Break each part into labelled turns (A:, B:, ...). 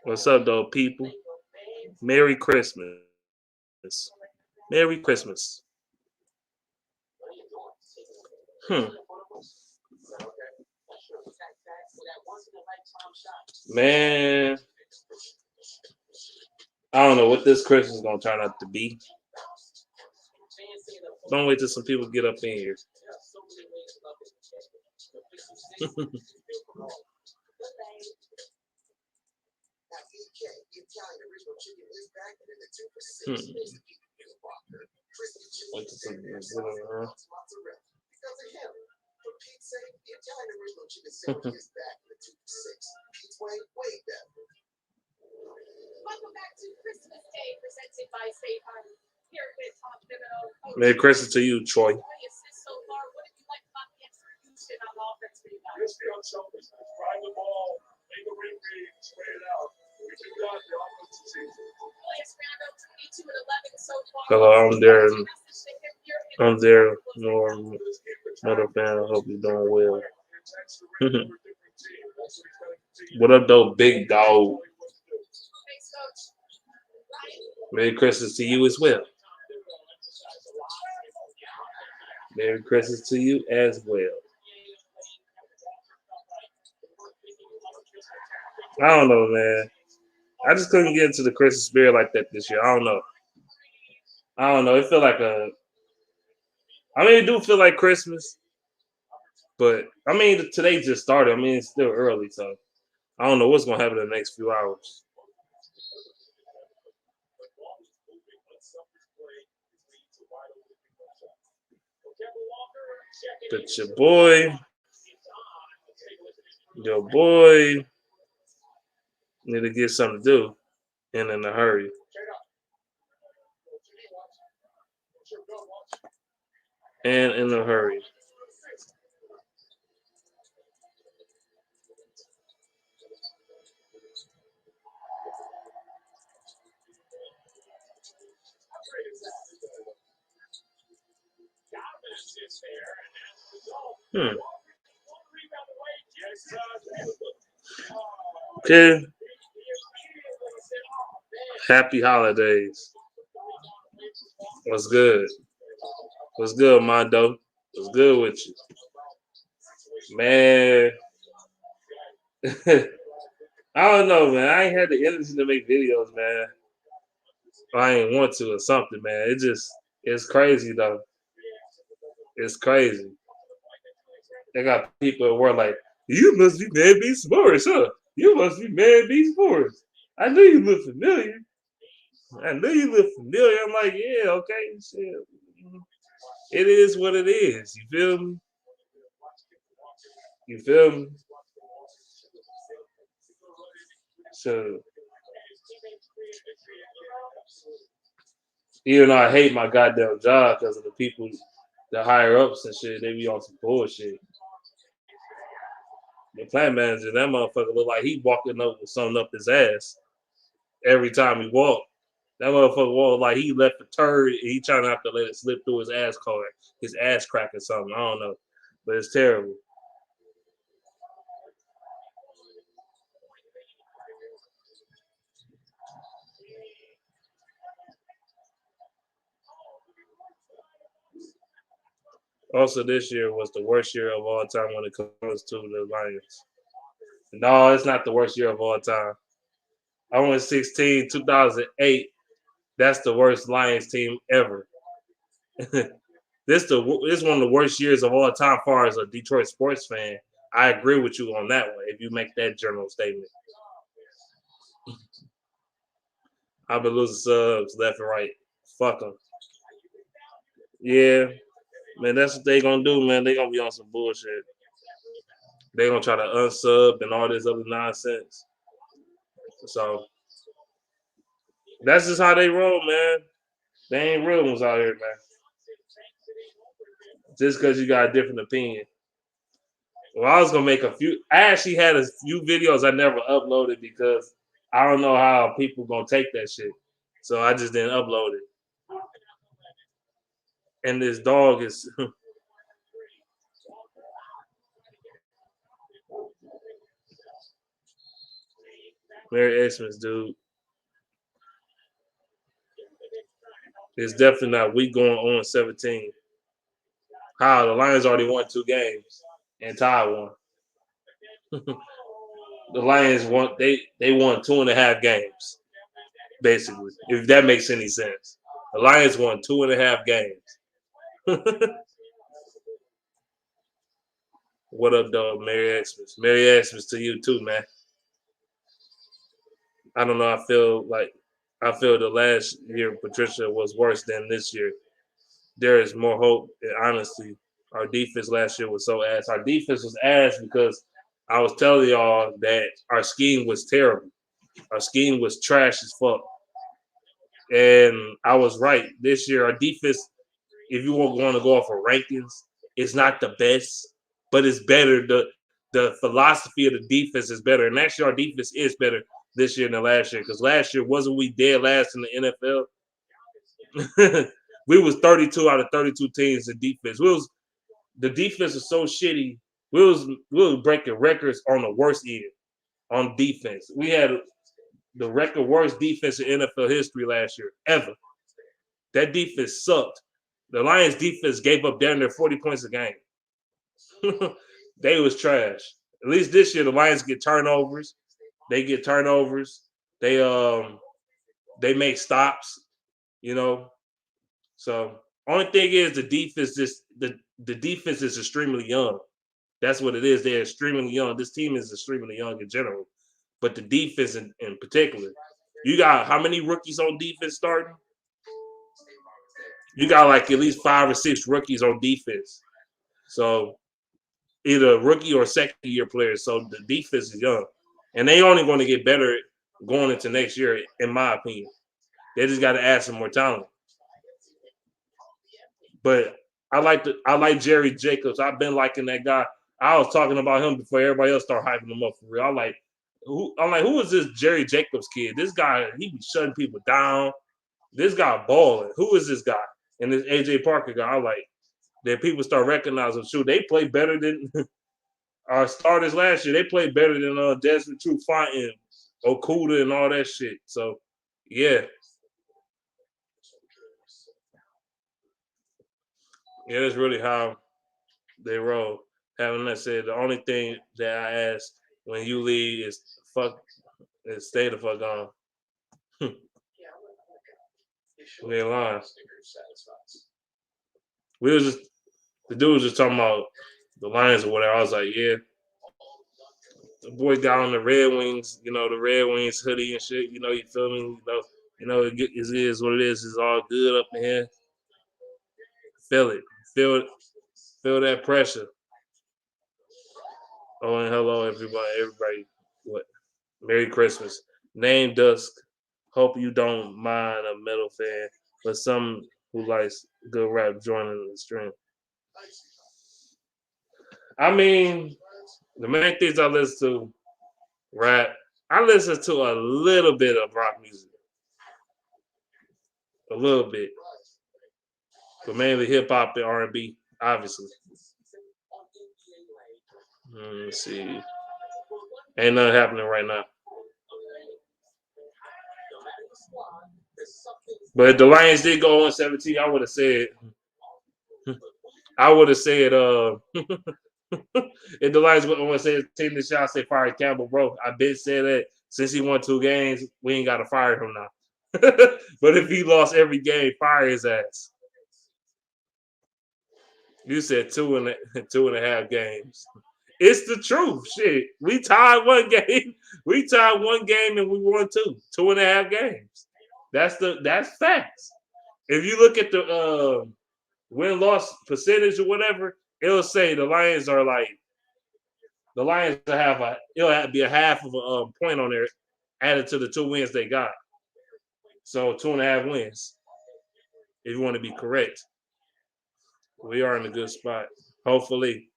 A: What's up, though, people? Merry Christmas. Merry Christmas. Hmm. Man, I don't know what this Christmas is gonna turn out to be. Don't wait till some people get up in here. Hmm. Wait till some people get up Merry Christmas to you, Troy. Hello, I'm there, Norm, another fan. I hope you're doing well. What up, though, big dog? Merry Christmas to you as well. Merry Christmas to you as well. I don't know, man. I just couldn't get into the Christmas spirit like that this year. I don't know. I don't know. It feel like a. I mean, it do feel like Christmas, but I mean, today just started. I mean, it's still early, so I don't know what's gonna happen in the next few hours. But your boy, need to get something to do and in a hurry. And in a hurry. Hmm. Okay. Happy holidays. What's good? What's good, Mondo? What's good with you? Man, I don't know, man. I ain't had the energy to make videos, man. I ain't want to or something, man. It's crazy though. It's crazy. They got people at work like, you must be Mad B Sports, huh? You must be Mad B Sports. I knew you look familiar. I knew you look familiar. I'm like, yeah, okay, shit. It is what it is. You feel me? You feel me? So even though I hate my goddamn job because of the people, the higher ups and shit, they be on some bullshit. The plant manager, that motherfucker look like he walking up with something up his ass every time he walk. That motherfucker walk like he left a turd and he trying not to let it slip through his ass crack or something. I don't know. But it's terrible. Also, this year was the worst year of all time when it comes to the Lions. No, it's not the worst year of all time. I went 16, 2008. That's the worst Lions team ever. This one of the worst years of all time, far as a Detroit sports fan. I agree with you on that one. If you make that general statement, I've been losing subs left and right. Fuck them. Yeah, man, that's what they gonna do, man. They gonna be on some bullshit. They gonna try to unsub and all this other nonsense. So that's just how they roll, man. They ain't real ones out here, man. Just because you got a different opinion. Well, I was gonna make a few. I actually had a few videos I never uploaded because I don't know how people gonna take that shit. So I just didn't upload it. And this dog is Merry Xmas, dude. It's definitely not. We going on 17. How the Lions already won 2 games and tied one. The Lions won. They won 2.5 games basically. If that makes any sense, the Lions won 2.5 games. What up, dog? Merry Xmas. Merry Xmas to you too, man. I don't know. I feel the last year Patricia was worse than this year. There is more hope. And honestly, our defense last year was so ass. Our defense was ass because I was telling y'all that our scheme was terrible. Our scheme was trash as fuck. And I was right. This year, our defense, if you want to go off of rankings, it's not the best, but it's better. The philosophy of the defense is better. And actually, our defense is better this year than last year. Because last year, wasn't we dead last in the NFL? We was 32 out of 32 teams in defense. The defense was so shitty. We was breaking records on the worst year on defense. We had the record worst defense in NFL history last year ever. That defense sucked. The Lions defense gave up down there 40 points a game. They was trash. At least this year the Lions get turnovers. They get turnovers. They make stops, you know. So only thing is the defense is extremely young. That's what it is. They're extremely young. This team is extremely young in general. But the defense in particular. You got how many rookies on defense starting? You got like at least 5 or 6 rookies on defense. So either a rookie or second year players. So the defense is young. And they only going to get better going into next year, in my opinion. They just got to add some more talent. But I like Jerry Jacobs. I've been liking that guy. I was talking about him before everybody else started hyping him up for real. I'm like, who is this Jerry Jacobs kid? This guy, he be shutting people down. This guy balling. Who is this guy? And this AJ Parker guy, I like that people start recognizing. Shoot, they play better than our starters last year. They played better than Desmond Trufant and Okuda and all that shit. So yeah. Yeah, that's really how they roll. Having that said, the only thing that I ask when you leave is stay the fuck on. We in line. We was just the dude was just talking about the Lions or whatever. I was like, yeah. The boy got on the Red Wings, the Red Wings hoodie and shit. You feel me? It is what it is. It's all good up in here. Feel it. Feel it. Feel that pressure. Oh, and hello, everybody. Everybody, what? Merry Christmas. Name Dusk. Hope you don't mind a metal fan, but some who likes good rap joining the stream. I mean, the main things I listen to, rap. I listen to a little bit of rock music. A little bit. But mainly hip hop and R&B, obviously. Let's see. Ain't nothing happening right now. But if the Lions did go on 17, I would have said if the Lions would want to say team this shot, say fire Campbell, bro. I did say that since he won 2 games, we ain't gotta fire him now. But if he lost every game, fire his ass. You said 2.5 games. It's the truth. Shit. We tied 1 game. We tied 1 game and we won 2. 2.5 games. That's facts. If you look at the win-loss percentage or whatever, it'll say the Lions will it'll have to be a half of a point on there added to the 2 wins they got. So 2.5 wins. If you want to be correct. We are in a good spot. Hopefully.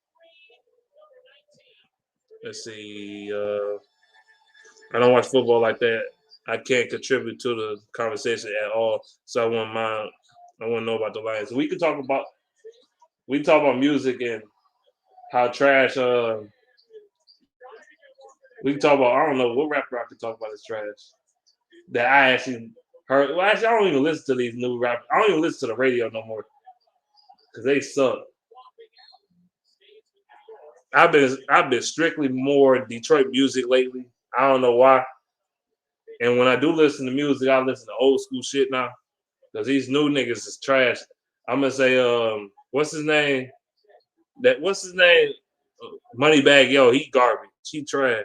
A: Let's see. I don't watch football like that. I can't contribute to the conversation at all. So I want to know about the Lions. We can talk about music and how trash We can talk about. I don't know what rapper I could talk about is trash that I actually heard. Well, actually, I don't even listen to these new rappers. I don't even listen to the radio no more because they suck. I've been strictly more Detroit music lately. I don't know why. And when I do listen to music, I listen to old school shit now because these new niggas is trash. I'm gonna say, what's his name? What's his name? Moneybag Yo, he garbage. He trash.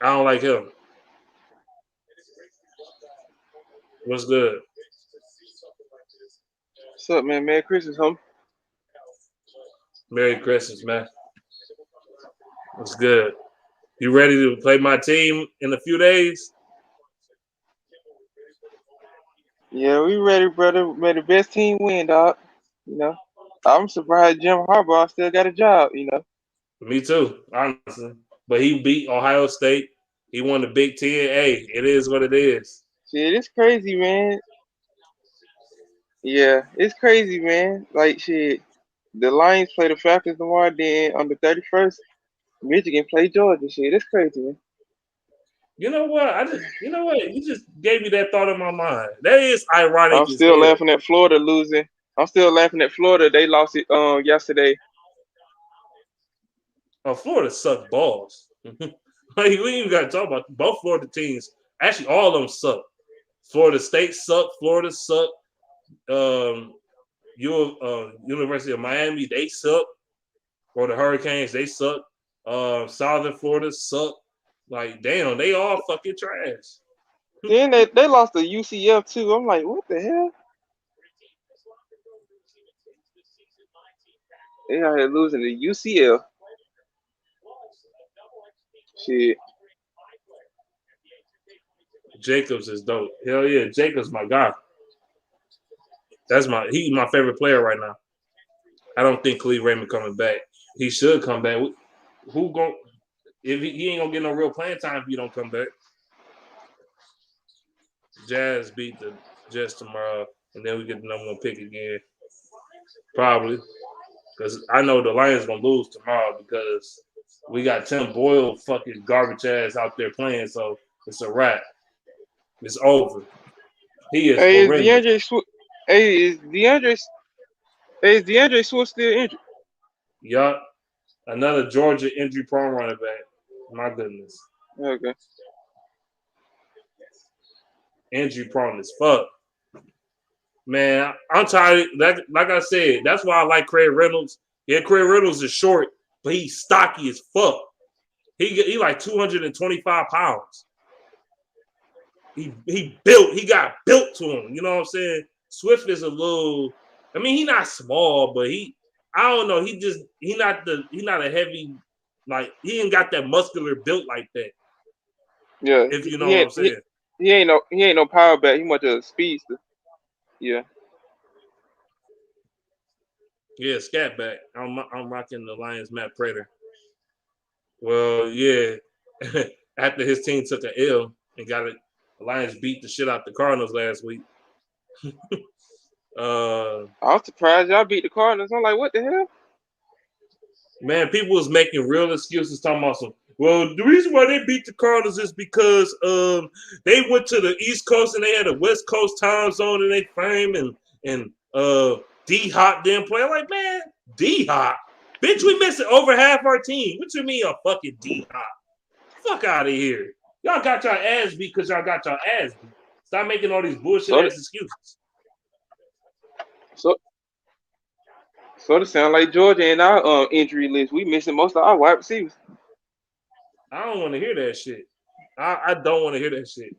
A: I don't like him. What's good?
B: What's up, man? Merry Christmas, homie.
A: Merry Christmas, man. What's good? You ready to play my team in a few days?
B: Yeah, we ready, brother. May the best team win, dog. You know, I'm surprised Jim Harbaugh still got a job.
A: Me too, honestly. But he beat Ohio State. He won the Big Ten. Hey, it is what it is.
B: Shit, it's crazy, man. Yeah, it's crazy, man. Like shit, the Lions play the Falcons tomorrow. Then on the 31st, Michigan play Georgia. Shit, it's crazy, man.
A: You know what? You know what? You just gave me that thought in my mind. That is ironic
B: I'm
A: as
B: still
A: hell.
B: laughing at Florida losing. I'm still laughing at Florida. They lost it yesterday.
A: Oh, Florida sucked balls. Like we ain't even got to talk about both Florida teams. Actually, all of them suck. Florida State sucked. Florida sucked. Um, University of Miami, they suck. Or the Hurricanes, they suck. Southern Florida suck. Like, damn, they all fucking trash.
B: Then they lost to UCF too. I'm like, what the hell? They out here losing to UCF. Shit.
A: Jacobs is dope. Hell yeah, Jacobs my guy. He's my favorite player right now. I don't think Khalid Raymond coming back. He should come back. Who gon' if he ain't gonna get no real playing time if he don't come back? Jazz beat the Jets tomorrow, and then we get the number one pick again. Probably. Because I know the Lions gonna lose tomorrow because we got Tim Boyle fucking garbage ass out there playing, so it's a wrap. It's over. He is
B: Hey, is
A: horrendous.
B: DeAndre Swift? Hey, is DeAndre Swift still injured?
A: Yup. Another Georgia injury prone running back. My goodness.
B: Okay.
A: Injury prone as fuck. Man, I'm tired. Like I said, that's why I like Craig Reynolds. Yeah, Craig Reynolds is short, but he's stocky as fuck. He like 225 pounds. He got built to him. You know what I'm saying? Swift is a little. I mean, he not small, but I don't know. He not a heavy. Like he ain't got that muscular built like that.
B: Yeah,
A: If you know
B: he
A: what
B: ain't
A: I'm saying.
B: he ain't no power back. He much of a speedster. Yeah.
A: Yeah, scat back. I'm rocking the Lions Matt Prater. Well, yeah. After his team took an L and got it, the Lions beat the shit out the Cardinals last week. uh,
B: I was surprised y'all beat the Cardinals. I'm like, what the hell?
A: Man, people was making real excuses talking about some. Well, the reason why they beat the Cardinals is because they went to the East Coast and they had a West Coast time zone in their frame and D Hop didn't play. I'm like, man, D Hop, bitch, we missing over half our team. What you mean a fucking D Hop? Fuck out of here. Y'all got your ass beat because y'all got your ass beat. Stop making all these bullshit
B: So
A: ass excuses.
B: so so it sound like Georgia in our injury list. We missing most of our wide receivers.
A: I don't want to hear that shit. I don't want to hear that shit.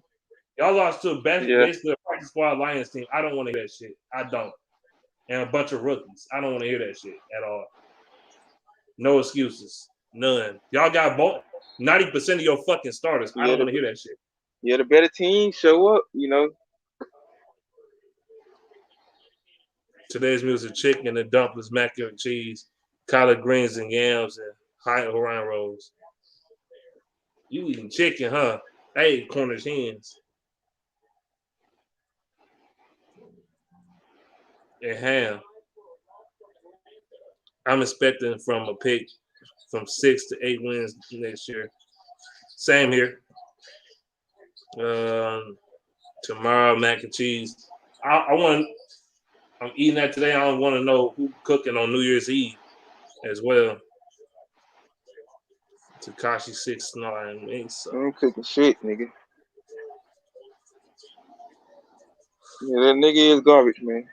A: Y'all lost to
B: Yeah.
A: basically a practice squad Lions team. I don't want to hear that shit. I don't. And a bunch of rookies. I don't want to hear that shit at all. No excuses. None. Y'all got 90% of your fucking starters. I
B: Yeah,
A: don't
B: the
A: want to hear that shit.
B: yeah, the better team show up.
A: Today's music chicken and dumplings, mac and cheese, collard greens and yams, and high Hawaiian rolls. You eating chicken, huh? Hey, Cornish hens and ham. I'm expecting from a pick from 6 to 8 wins next year. Same here. Tomorrow mac and cheese. I want. I'm eating that today. I don't want to know who cooking on New Year's Eve as well. Takashi 6ix9ine.
B: I'm cooking shit, nigga. Yeah, that nigga is garbage, man.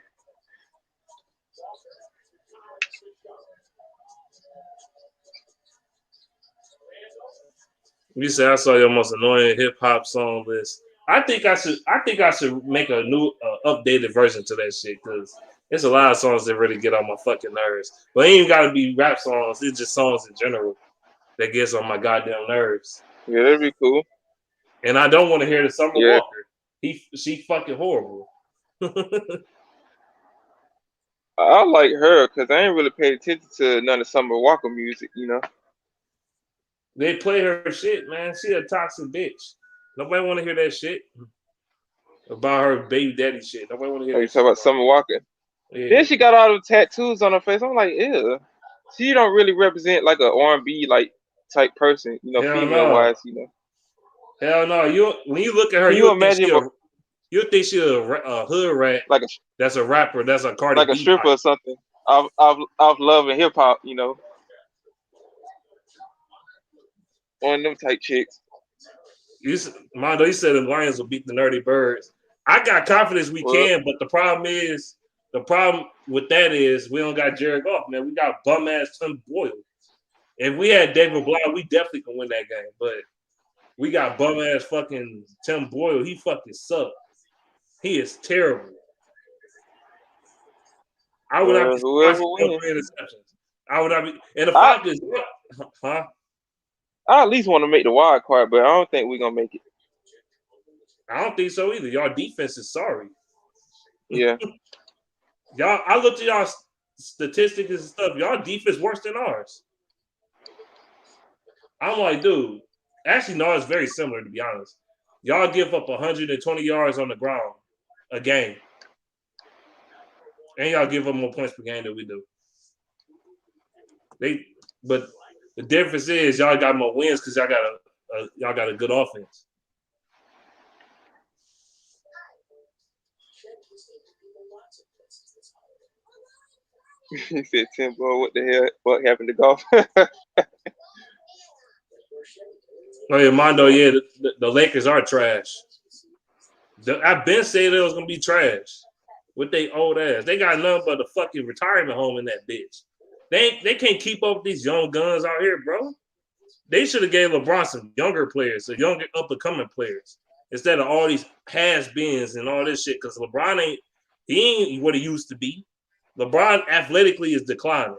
A: You said I saw your most annoying hip hop song list. I think I should make a new updated version to that shit because there's a lot of songs that really get on my fucking nerves. But it ain't got to be rap songs. It's just songs in general that gets on my goddamn nerves.
B: Yeah, that'd be cool.
A: And I don't want to hear the Summer Walker. She fucking horrible.
B: I like her because I ain't really paid attention to none of Summer Walker music, you know.
A: They play her shit, man. She a toxic bitch. Nobody want to hear that shit about her baby daddy shit. Nobody want to hear that.
B: You talk about Summer Walker. Yeah. Then she got all the tattoos on her face. I'm like, ew. She don't really represent like a R&B like type person, you know, female wise, you know.
A: Hell no. When you look at her, you think she a hood rat, like that's a rapper, that's a Cardi
B: like
A: B
B: a stripper
A: type.
B: or something. Of love and hip hop, you know. One of them type chicks.
A: Mondo, you said the Lions will beat the Nerdy Birds. I got confidence we can, but the problem with that is we don't got Jared Goff, man. We got bum ass Tim Boyle. If we had David Blau, we definitely can win that game. But we got bum ass fucking Tim Boyle. He fucking sucks. He is terrible. I would not be surprised if 3 interceptions. I would not be. And the Falcons, huh?
B: I at least want to make the wild card, but I don't think we're gonna make it.
A: I don't think so either. Y'all defense is sorry.
B: Yeah.
A: I looked at y'all statistics and stuff. Y'all defense worse than ours. I'm like, dude. Actually, no, it's very similar to be honest. Y'all give up 120 yards on the ground a game, and y'all give up more points per game than we do. But the difference is y'all got more wins because y'all got a good offense.
B: He said, "Tim Boyle, what the hell? What happened to Goff?"
A: Oh yeah, Mondo. Yeah, the Lakers are trash. I've been saying it was gonna be trash with they old ass. They got nothing but a fucking retirement home in that bitch. They can't keep up with these young guns out here, bro. They should have gave LeBron some younger players, some younger up and coming players, instead of all these has-beens and all this shit. Because LeBron ain't what he used to be. LeBron athletically is declining.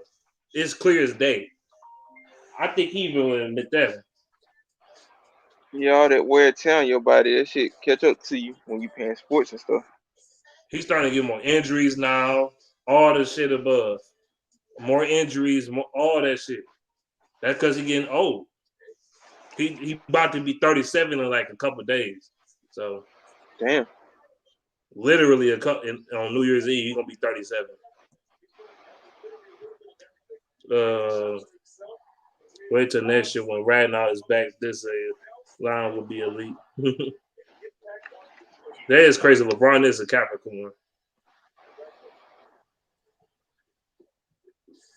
A: It's clear as day. I think he even will admit that.
B: Yeah, all that wear and tear on your body, that shit catch up to you when you playing sports and stuff.
A: He's starting to get more injuries now. All the shit above. More injuries, all that shit. That's because he's getting old. He about to be 37 in like a couple of days. So,
B: damn.
A: Literally on New Year's Eve, he's gonna be 37. Wait till next year when Radnall is back. This line will be elite. That is crazy. LeBron is a Capricorn.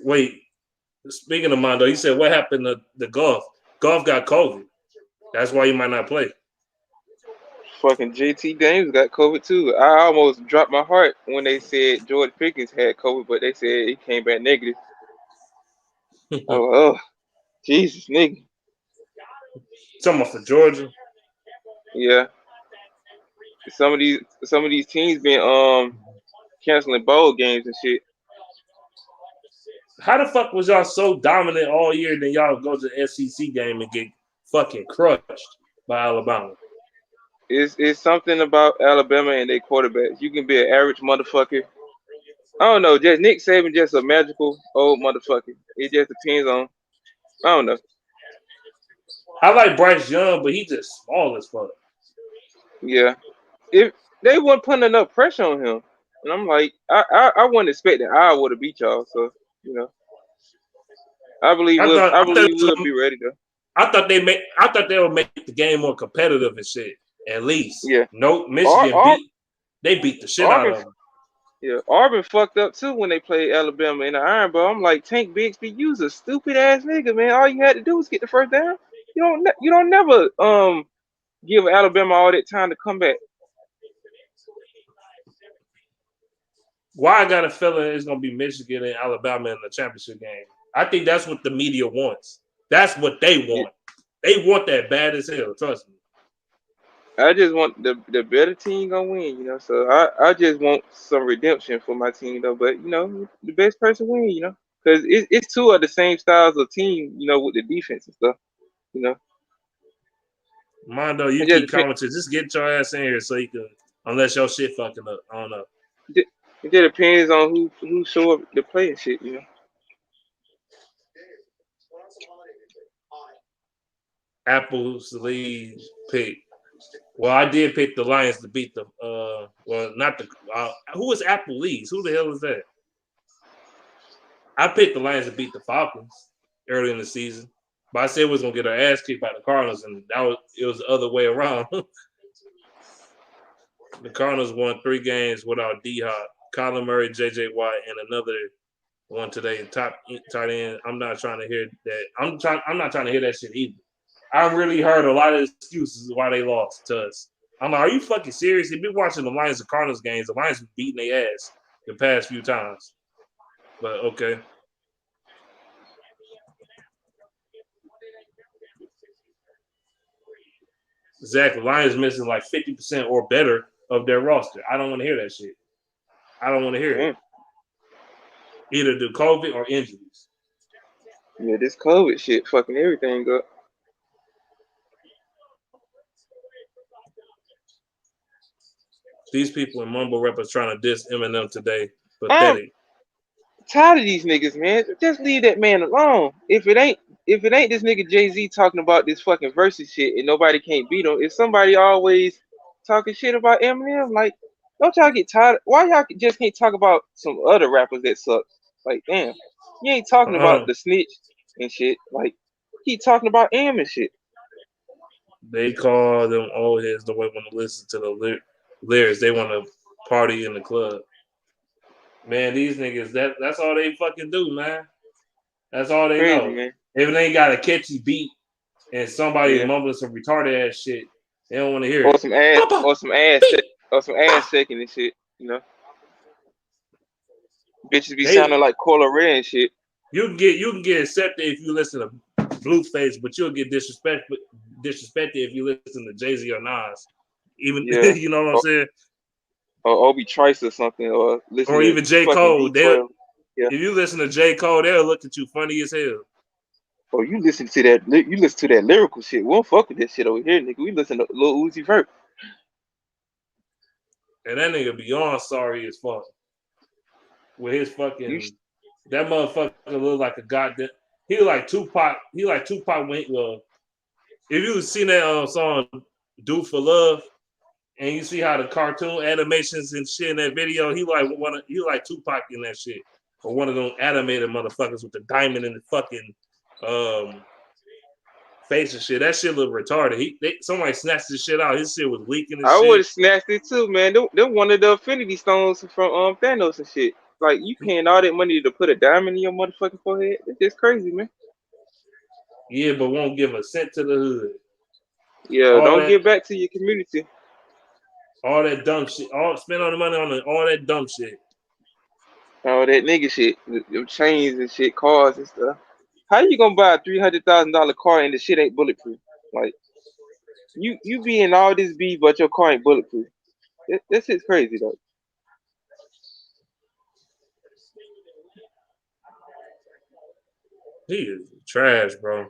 A: Wait, speaking of Mondo, he said what happened to the Goff? Goff got COVID. That's why he might not play.
B: Fucking JT Daniels got COVID too. I almost dropped my heart when they said George Pickens had COVID, but they said he came back negative. Oh, Jesus, nigga.
A: Something for Georgia.
B: Yeah. Some of these teams been canceling bowl games and shit.
A: How the fuck was y'all so dominant all year, then y'all go to the SEC game and get fucking crushed by Alabama?
B: It's something about Alabama and their quarterbacks. You can be an average motherfucker. I don't know. Just Nick Saban, just a magical old motherfucker. It just depends on. I don't know.
A: I like Bryce Young, but he's just small as fuck.
B: Yeah, if they weren't putting enough pressure on him, and I'm like, I wasn't expecting Iowa to beat y'all. So you know, I believe we'll be ready though.
A: I thought they would make the game more competitive and shit. At least.
B: Yeah.
A: No, Michigan they beat the shit out
B: Auburn,
A: of them.
B: yeah, Auburn fucked up too when they played Alabama in the Iron Bowl. I'm like, Tank Bigsby, you was a stupid ass nigga, man. All you had to do was get the first down. You don't never give Alabama all that time to come back.
A: Why I got a feeling it's gonna be Michigan and Alabama in the championship game. I think that's what the media wants. That's what they want. They want that bad as hell. Trust me.
B: I just want the better team gonna win, you know. So I just want some redemption for my team though. But you know, the best person win, you know, because it's two of the same styles of team, you know, with the defense and stuff, you know.
A: Mondo, you keep commenting. Just get your ass in here so you can, unless your shit fucking up. I don't know.
B: It just depends on who show up to play and shit, you know.
A: Apple's lead pick. Well, I did pick the Lions to beat the not the who is Apple Leeds? Who the hell is that? I picked the Lions to beat the Falcons early in the season, but I said we was gonna get our ass kicked by the Cardinals, and it was the other way around. The Cardinals won 3 games without D-Hop, Kyler Murray, J.J. Watt, and another one today. Top tight end. I'm not trying to hear that. I'm not trying to hear that shit either. I really heard a lot of excuses why they lost to us. I'm like, are you fucking serious? If you've been watching the Lions and Cardinals games, the Lions have beaten their ass the past few times. But okay. Exactly. Lions missing like 50% or better of their roster. I don't want to hear that shit. I don't want to hear it. Either due COVID or injuries.
B: Yeah, this COVID shit fucking everything up.
A: These people in mumble rappers trying to diss Eminem today. Pathetic.
B: Tired of these niggas, man. Just leave that man alone. If it ain't this nigga Jay-Z talking about this fucking versus shit and nobody can't beat him, if somebody always talking shit about Eminem, like, don't y'all get tired? Why y'all just can't talk about some other rappers that suck? Like, damn, you ain't talking about the snitch and shit. Like, keep talking about Em and shit.
A: They call them old heads. The way want to listen to the lyrics. They want to party in the club. Man, these niggas, that's all they fucking do, man. That's all they know. Man. If they ain't got a catchy beat and somebody mumbling some retarded ass shit, they don't want to hear it.
B: Or some ass shaking and shit, you know. Bitches be sounding like Cola Ray and shit.
A: You can get accepted if you listen to Blueface, but you'll get disrespected if you listen to Jay-Z or Nas. Even you know what I'm saying?
B: Or Obi Trice or something, or
A: even J. Cole. If you listen to J. Cole, they'll look at you funny as hell.
B: Oh, you listen to that lyrical shit. We don't fuck with that shit over here, nigga. We listen to Lil Uzi Vert.
A: And that nigga beyond sorry as fuck. With his fucking that motherfucker look like a goddamn. He like Tupac. He like Tupac when if you seen that song "Do for Love," and you see how the cartoon animations and shit in that video, he like Tupac in that shit, or one of them animated motherfuckers with the diamond in the fucking face and shit. That shit look retarded. Somebody snatched this shit out. His shit was leaking and shit.
B: I would have snatched it too, man. They're one of the Infinity Stones from Thanos and shit. Like, you paying all that money to put a diamond in your motherfucking forehead? It's just crazy, man.
A: Yeah, but won't give a cent to the hood.
B: Yeah, don't give back to your community.
A: All that dumb shit. Spend all the money on all that dumb shit.
B: All that nigga shit. Them chains and shit, cars and stuff. How you gonna buy a $300,000 car and the shit ain't bulletproof? Like, you be in all this beef, but your car ain't bulletproof. This shit's crazy, though.
A: He is trash, bro.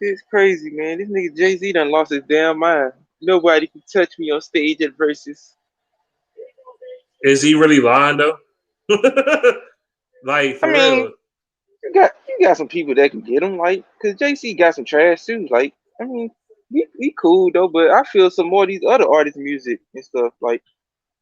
B: It's crazy, man. This nigga Jay-Z done lost his damn mind. Nobody can touch me on stage at Versus.
A: Is he really lying though? Like, for real.
B: You got some people that can get him, like, cause Jay-Z got some trash too. Like, I mean, he cool though, but I feel some more of these other artists' music and stuff. Like,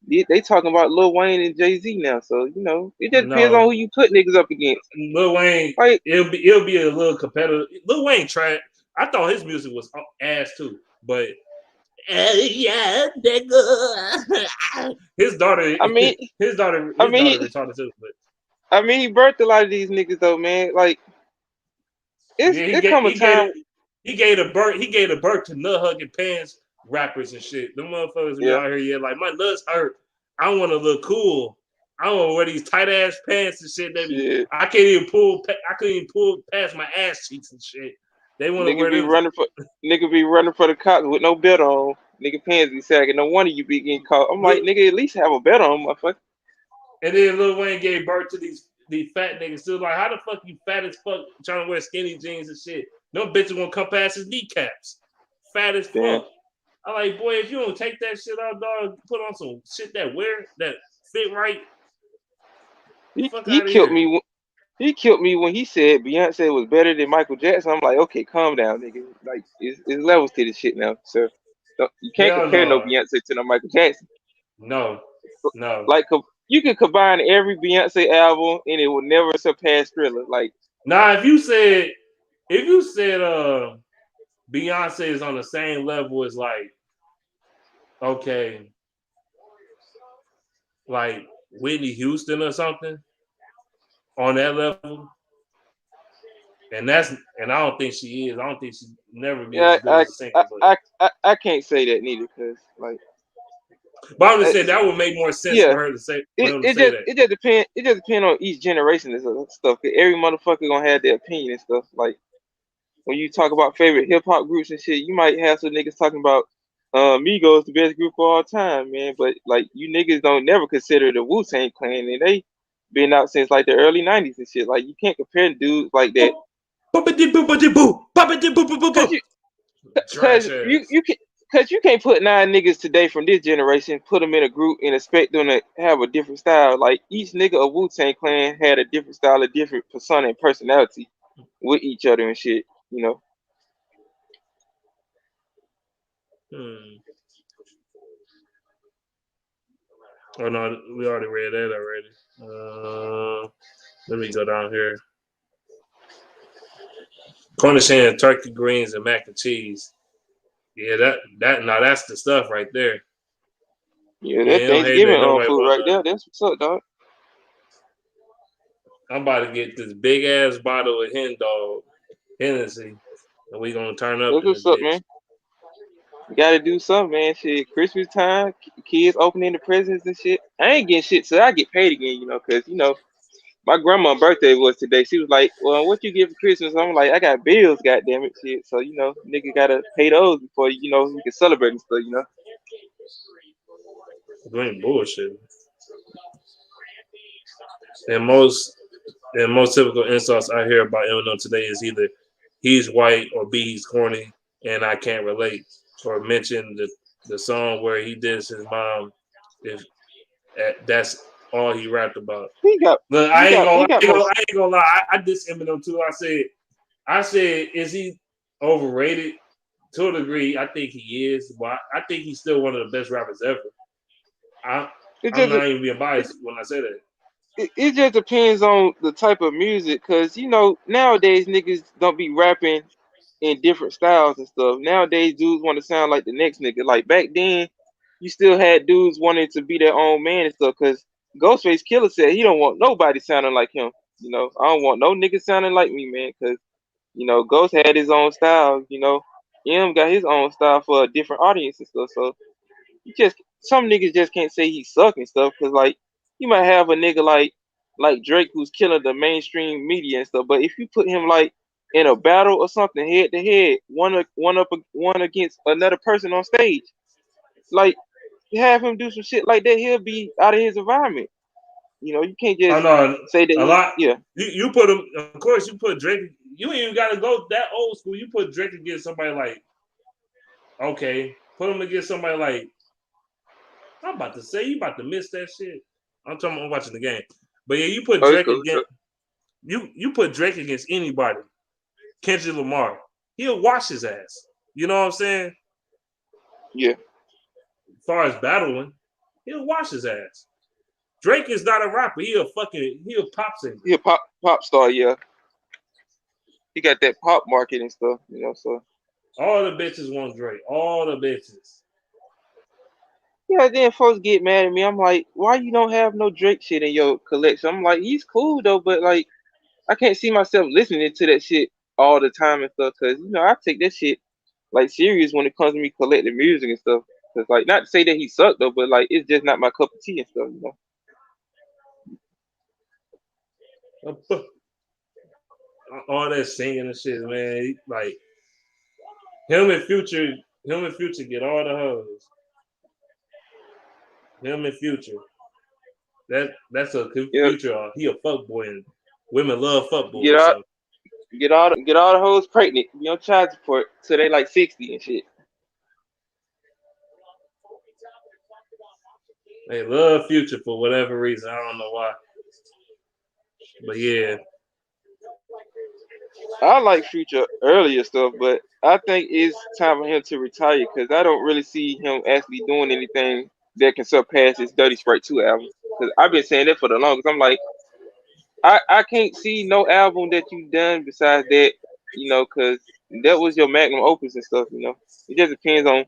B: They talking about Lil Wayne and Jay-Z now, so you know it just depends on
A: No,
B: who you put niggas up against.
A: Lil Wayne,
B: Like,
A: it'll be a little competitive. Lil Wayne tried. I thought his music was ass too, but yeah, nigga. His daughter,
B: I mean,
A: his daughter,
B: I
A: his daughter
B: mean,
A: retarded too. But
B: he birthed a lot of these niggas though, man. Like,
A: yeah,
B: it come a time,
A: he gave a birth to nut hugging pants rappers and shit. Them motherfuckers be
B: yeah,
A: out here, yeah, like my nuts hurt. I want to look cool. I want to wear these tight ass pants and shit. They be,
B: shit.
A: I can't even pull. I couldn't even pull past my ass cheeks and shit. They want to
B: Nigga
A: wear
B: be
A: them.
B: running for the cops with no belt on. Nigga pants be sagging. No wonder you be getting caught. I'm like,
A: Look,
B: nigga, at least have a belt on, motherfucker.
A: and then Lil Wayne gave birth to these fat niggas. Still like, how the fuck you fat as fuck trying to wear skinny jeans and shit? No bitches won't come past his kneecaps. Fat as
B: Damn.
A: fuck. I like, boy, if you don't take that shit out, dog, put on some shit that fit right. Fuck
B: He
A: out of
B: killed
A: here.
B: me. He killed me when he said Beyonce was better than Michael Jackson. I'm like, okay, calm down, nigga. Like, it's levels to this shit now, sir. You can't
A: Hell
B: compare no
A: no.
B: Beyonce to no Michael Jackson.
A: No. No.
B: Like, you can combine every Beyonce album and it will never surpass Thriller. Like,
A: Now if you said Beyonce is on the same level as like, okay, like Whitney Houston or something on that level, and I don't think she is. I don't think she never be as
B: yeah,
A: good as a singer.
B: I can't say that neither, cause like,
A: But I'm just saying
B: it's,
A: that would make more sense
B: yeah,
A: for him to say that.
B: it just depends on each generation and stuff. 'Cause every motherfucker gonna have their opinion and stuff. Like, when you talk about favorite hip hop groups and shit, you might have some niggas talking about Migos the best group of all time, man. But like, you niggas don't never consider the Wu-Tang Clan, and they been out since like the early '90s and shit. Like, you can't compare dudes like that. Cause you,
A: Trash
B: cause
A: ass.
B: cause you can't put 9 niggas today from this generation, put them in a group and expect them to have a different style. Like, each nigga of Wu-Tang Clan had a different style, a different persona and personality with each other and shit. You know.
A: Hmm. Oh no, we already read that already. Let me go down here. Cornish hen, turkey greens, and mac and cheese. Yeah, that's the stuff right there.
B: Yeah,
A: Yeah,
B: that
A: you don't hate
B: Thanksgiving
A: that nobody
B: food
A: want
B: right there.
A: nothing.
B: That's what's up, dog.
A: I'm about to get this big ass bottle of hen dog Hennessy, and we gonna turn up
B: That's
A: in this
B: what's up,
A: bitch.
B: man. You gotta do something, man. Shit, Christmas time, kids opening the presents and shit. I ain't getting shit till I get paid again, you know, cause my grandma's birthday was today. She was like, "Well, what you get for Christmas?" I'm like, "I got bills, goddamn it, shit." So nigga gotta pay those before we can celebrate and stuff.
A: Doing bullshit. And most typical insults I hear about Eminem today is either he's white or B he's corny and I can't relate, or mention the song where he dissed his mom. If that's all he rapped about.
B: He got
A: Look,
B: he got he got
A: I
B: most.
A: ain't gonna lie. I diss Eminem too. I said, is he overrated? To a degree, I think he is. But I think he's still one of the best rappers ever.
B: It
A: I'm
B: just
A: not even being
B: it,
A: biased when I say that.
B: it just depends on the type of music, cause nowadays niggas don't be rapping in different styles and stuff. Nowadays, dudes want to sound like the next nigga. Like, back then, you still had dudes wanting to be their own man and stuff. Cause Ghostface Killer said he don't want nobody sounding like him. I don't want no nigga sounding like me, man. Cause Ghost had his own style. M got his own style for a different audience and stuff. So you just some niggas just can't say he suck and stuff. Cause like, you might have a nigga like Drake who's killing the mainstream media and stuff. But if you put him like in a battle or something, head to head, one against another person on stage, like, have him do some shit like that, he'll be out of his environment. You can't
A: Oh
B: just
A: no,
B: say that
A: a lot.
B: yeah.
A: You put him. Of course, you put Drake. You ain't even got to go that old school. You put Drake against somebody like, okay, put him against somebody like. I'm about to say you about to miss that shit. I'm watching the game, but yeah, you put
B: Oh, it's
A: Drake
B: cool.
A: against you put Drake against anybody. Kendrick Lamar, he'll wash his ass. You know what I'm saying?
B: Yeah.
A: As far as battling, He'll wash his ass. Drake is not a rapper. He a pop singer.
B: He a pop star, yeah. He got that pop market and stuff, so.
A: All the bitches want Drake. All the bitches.
B: Yeah, then folks get mad at me. I'm like, why you don't have no Drake shit in your collection? I'm like, he's cool though, but like, I can't see myself listening to that shit all the time and stuff. Cause I take that shit like serious when it comes to me collecting music and stuff. Cause like, not to say that he sucked though, but like, it's just not my cup of tea and stuff.
A: All that singing and shit, man. Like him and Future get all the hoes. Him and Future. That's a Future. He a fuckboy and women love fuckboys.
B: Get all the hoes pregnant. Child support so they like 60 and shit.
A: They love Future for whatever reason. I don't know why. But yeah.
B: I like Future earlier stuff, but I think it's time for him to retire because I don't really see him actually doing anything that can surpass his Dirty Sprite 2 album. Because I've been saying that for the longest. I'm like, I can't see no album that you've done besides that, because that was your magnum opus and stuff, It just depends on.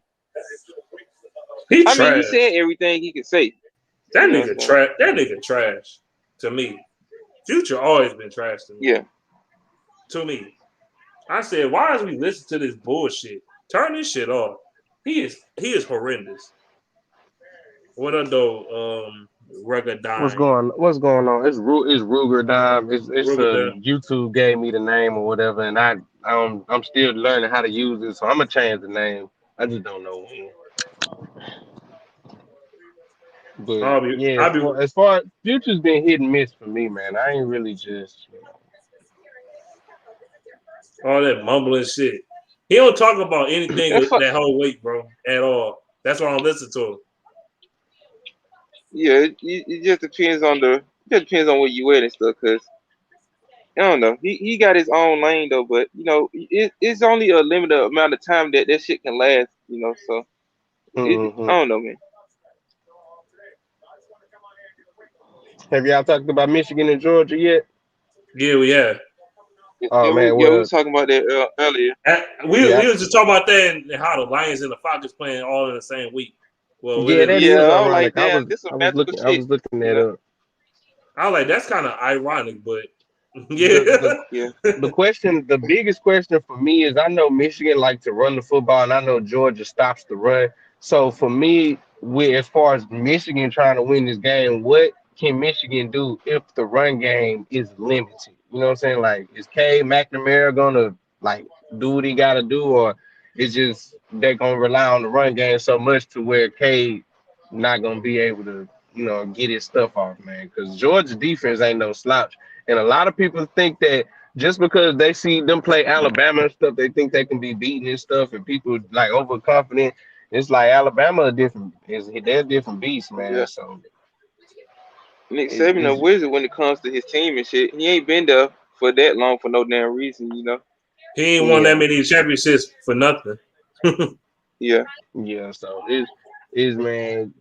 B: He said everything he could say.
A: That nigga trash. That nigga trash to me. Future always been trash to me.
B: Yeah.
A: To me. I said, why is we listening to this bullshit? Turn this shit off. He is horrendous. What up though, Rugged Dime?
C: What's going on? It's Ruger Dime. It's YouTube gave me the name or whatever, and I'm still learning how to use it, so I'm gonna change the name. I just don't know when. But as far as Future's been hit and miss for me, man. I ain't really just
A: all that mumbling shit. He don't talk about anything that whole week, bro, at all. That's why I don't listen to him.
B: Yeah, it just depends on where you at and stuff. Cause I don't know, he got his own lane though, but it's only a limited amount of time that shit can last. So I don't know, man.
C: Have y'all talked about Michigan and Georgia yet?
A: Yeah, we have.
B: Oh man, we were talking about that earlier.
A: We was just talking about that and how the Lions and the Falcons playing all in the same week.
C: Well, that is ironic.
B: Like,
C: I was looking that up.
A: I was like, that's kind of ironic, but
C: the biggest question for me is I know Michigan like to run the football, and I know Georgia stops the run. So for me, as far as Michigan trying to win this game, what can Michigan do if the run game is limited? You know what I'm saying? Like, is Cade McNamara gonna do what he gotta do, or it's just they're gonna rely on the run game so much to where Cade not gonna be able to, get his stuff off, man? Because Georgia defense ain't no slouch, and a lot of people think that just because they see them play Alabama and stuff, they think they can be beaten and stuff, and people like overconfident. It's like Alabama they're a different beast, man.
B: Yeah.
C: So
B: Nick Saban a wizard when it comes to his team and shit. He ain't been there for that long for no damn reason,
A: He ain't won that many championships for nothing.
B: Yeah.
C: So man.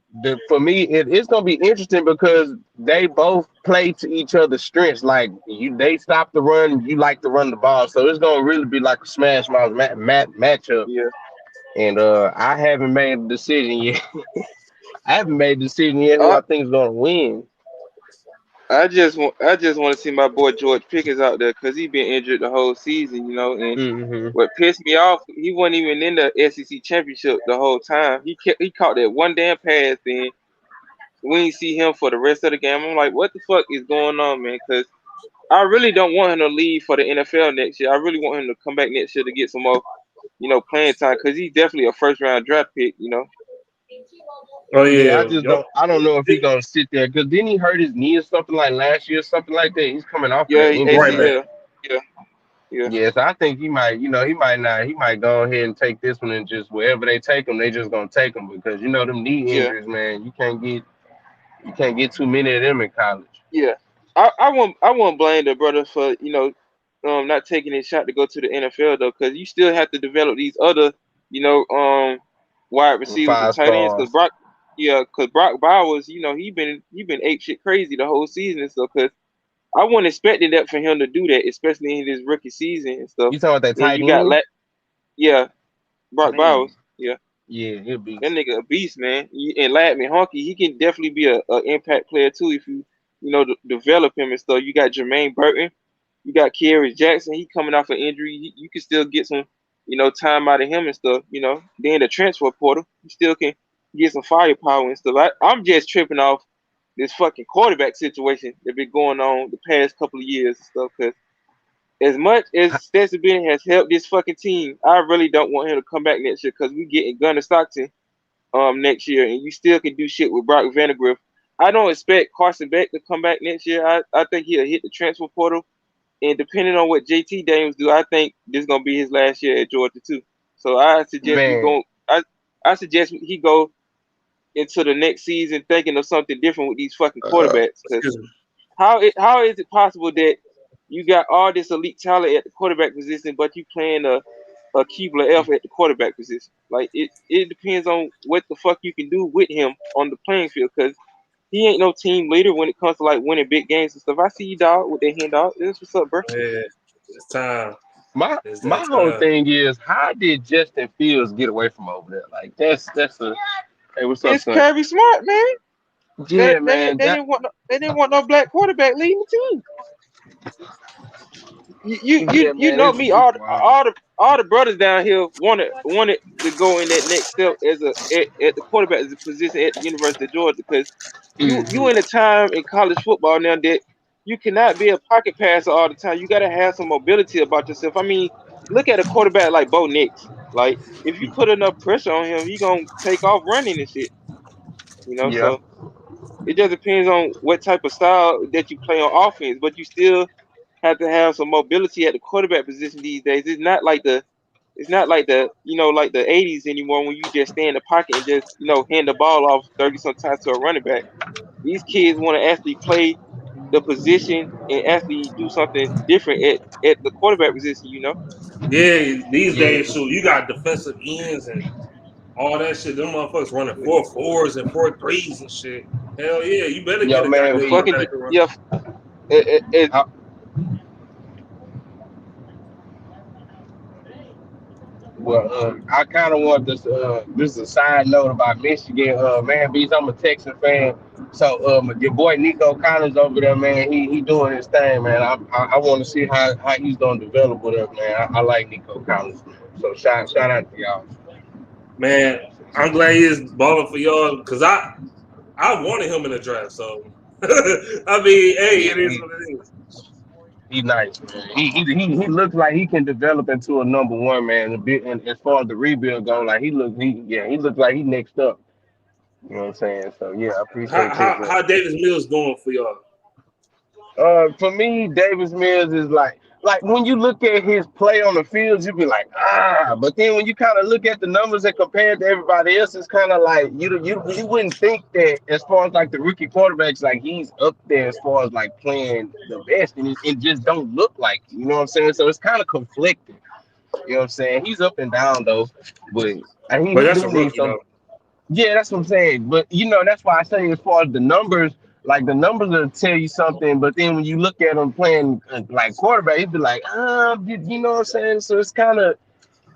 C: For me, it's gonna be interesting because they both play to each other's strengths. Like they stop the run, you like to run the ball, so it's gonna really be like a smash mouth matchup.
B: Yeah.
C: And I haven't made a decision yet. Who I think is gonna win.
B: I just want to see my boy George Pickens out there because he been injured the whole season, And what pissed me off, he wasn't even in the SEC championship the whole time. He caught that one damn pass, then we didn't see him for the rest of the game. I'm like, what the fuck is going on, man? Because I really don't want him to leave for the NFL next year. I really want him to come back next year to get some more, playing time because he's definitely a first round draft pick,
A: Oh yeah,
C: I don't know if he's gonna sit there because didn't he hurt his knee or something like last year, something like that. He's coming off.
B: Yeah,
C: Yeah. So I think he might, he might go ahead and take this one and just wherever they take him, they just gonna take him because them knee injuries, man, you can't get too many of them in college.
B: Yeah, I won't blame the brother for not taking his shot to go to the NFL though, because you still have to develop these other wide receivers and tight ends because Yeah, because Brock Bowers, he been ape shit crazy the whole season and stuff. Because I wasn't expecting that for him to do that, especially in his rookie season and stuff.
C: You talking about that
B: And
C: tight
B: you got
C: end?
B: yeah, Brock
C: Dang.
B: Bowers. Yeah,
C: Yeah, he'll be.
B: that nigga a beast, man. And Latman Honky, he can definitely be a impact player too if develop him and stuff. You got Jermaine Burton, you got Kearis Jackson. He coming off an injury. You can still get some, time out of him and stuff. Then the transfer portal, you still can get some firepower and stuff. I'm just tripping off this fucking quarterback situation that been going on the past couple of years and stuff. Because as much as Stetson Bennett has helped this fucking team, I really don't want him to come back next year because we getting Gunnar Stockton next year, and you still can do shit with Brock Vandagriff. I don't expect Carson Beck to come back next year. I think he'll hit the transfer portal, and depending on what JT Daniels do, I think this is gonna be his last year at Georgia too. So I suggest
C: Man.
B: I suggest he go into the next season thinking of something different with these fucking quarterbacks. Because how is it possible that you got all this elite talent at the quarterback position, but you playing a Keebler F at the quarterback position? Like it depends on what the fuck you can do with him on the playing field, because he ain't no team leader when it comes to like winning big games and stuff. I see you, dog, with that hand, dog. This what's up, bro.
A: Yeah, it's time.
C: My
A: It's
C: my
A: that
C: whole
A: time.
C: thing is, how did Justin Fields get away from over there? Like that's a hey, what's up,
B: It's
C: son?
B: Kirby Smart, man.
C: Yeah, man.
B: They didn't want no black quarterback leading the team. You
C: Man,
B: know
C: it's
B: me.
C: wild.
B: All the brothers down here wanted to go in that next step as at the quarterback position at the University of Georgia, because you in a time in college football now that you cannot be a pocket passer all the time. You got to have some mobility about yourself. I mean, look at a quarterback like Bo Nix. Like, if you put enough pressure on him, he gonna take off running and shit.
C: Yeah.
B: So it just depends on what type of style that you play on offense, but you still have to have some mobility at the quarterback position these days. It's not like the like the 80s anymore when you just stay in the pocket and just hand the ball off 30 sometimes to a running back. These kids want to actually play the position and actually do something different at the quarterback position.
A: Yeah, these
C: Yeah.
A: days, shoot, you got defensive ends and all that shit. Them motherfuckers running 4.4s and 4.3s and shit. Hell yeah, you better
C: Yo,
A: get a
C: man,
A: goddamn
C: we
A: quarterback to run.
B: Yeah, it,
C: I, well, I kind of want this. This is a side note about Michigan. Man, Beast, I'm a Texan fan, so your boy Nico Collins over there, man, he doing his thing, man. I want to see how he's gonna develop with us, man. I like Nico Collins, man. So shout out to y'all.
A: Man, I'm glad he is balling for y'all because I wanted him in the draft. So I mean, hey,
C: Yeah,
A: it is what it is.
C: he nice, man. He looks like he can develop into a number one, man. And as far as the rebuild goes, like he looks like he next up. You know what I'm saying? So yeah, I
A: How
C: appreciate that,
A: how
C: man.
A: how Davis Mills doing for y'all?
C: For me, Davis Mills is like when you look at his play on the field, you be like, but then when you kind of look at the numbers and compare it to everybody else, it's kind of like you wouldn't think that as far as like the rookie quarterbacks, like he's up there as far as like playing the best, and it just don't look like it, you know what I'm saying? So it's kind of conflicting. You know what I'm saying? He's up and down though, but
A: But
C: he
A: that's
C: do
A: a
C: need
A: rookie
C: some.
A: though.
C: Yeah, that's what I'm saying. But that's why I say as far as the numbers, like the numbers will tell you something. But then when you look at him playing like quarterback, he'd be like, you know what I'm saying? So it's kind of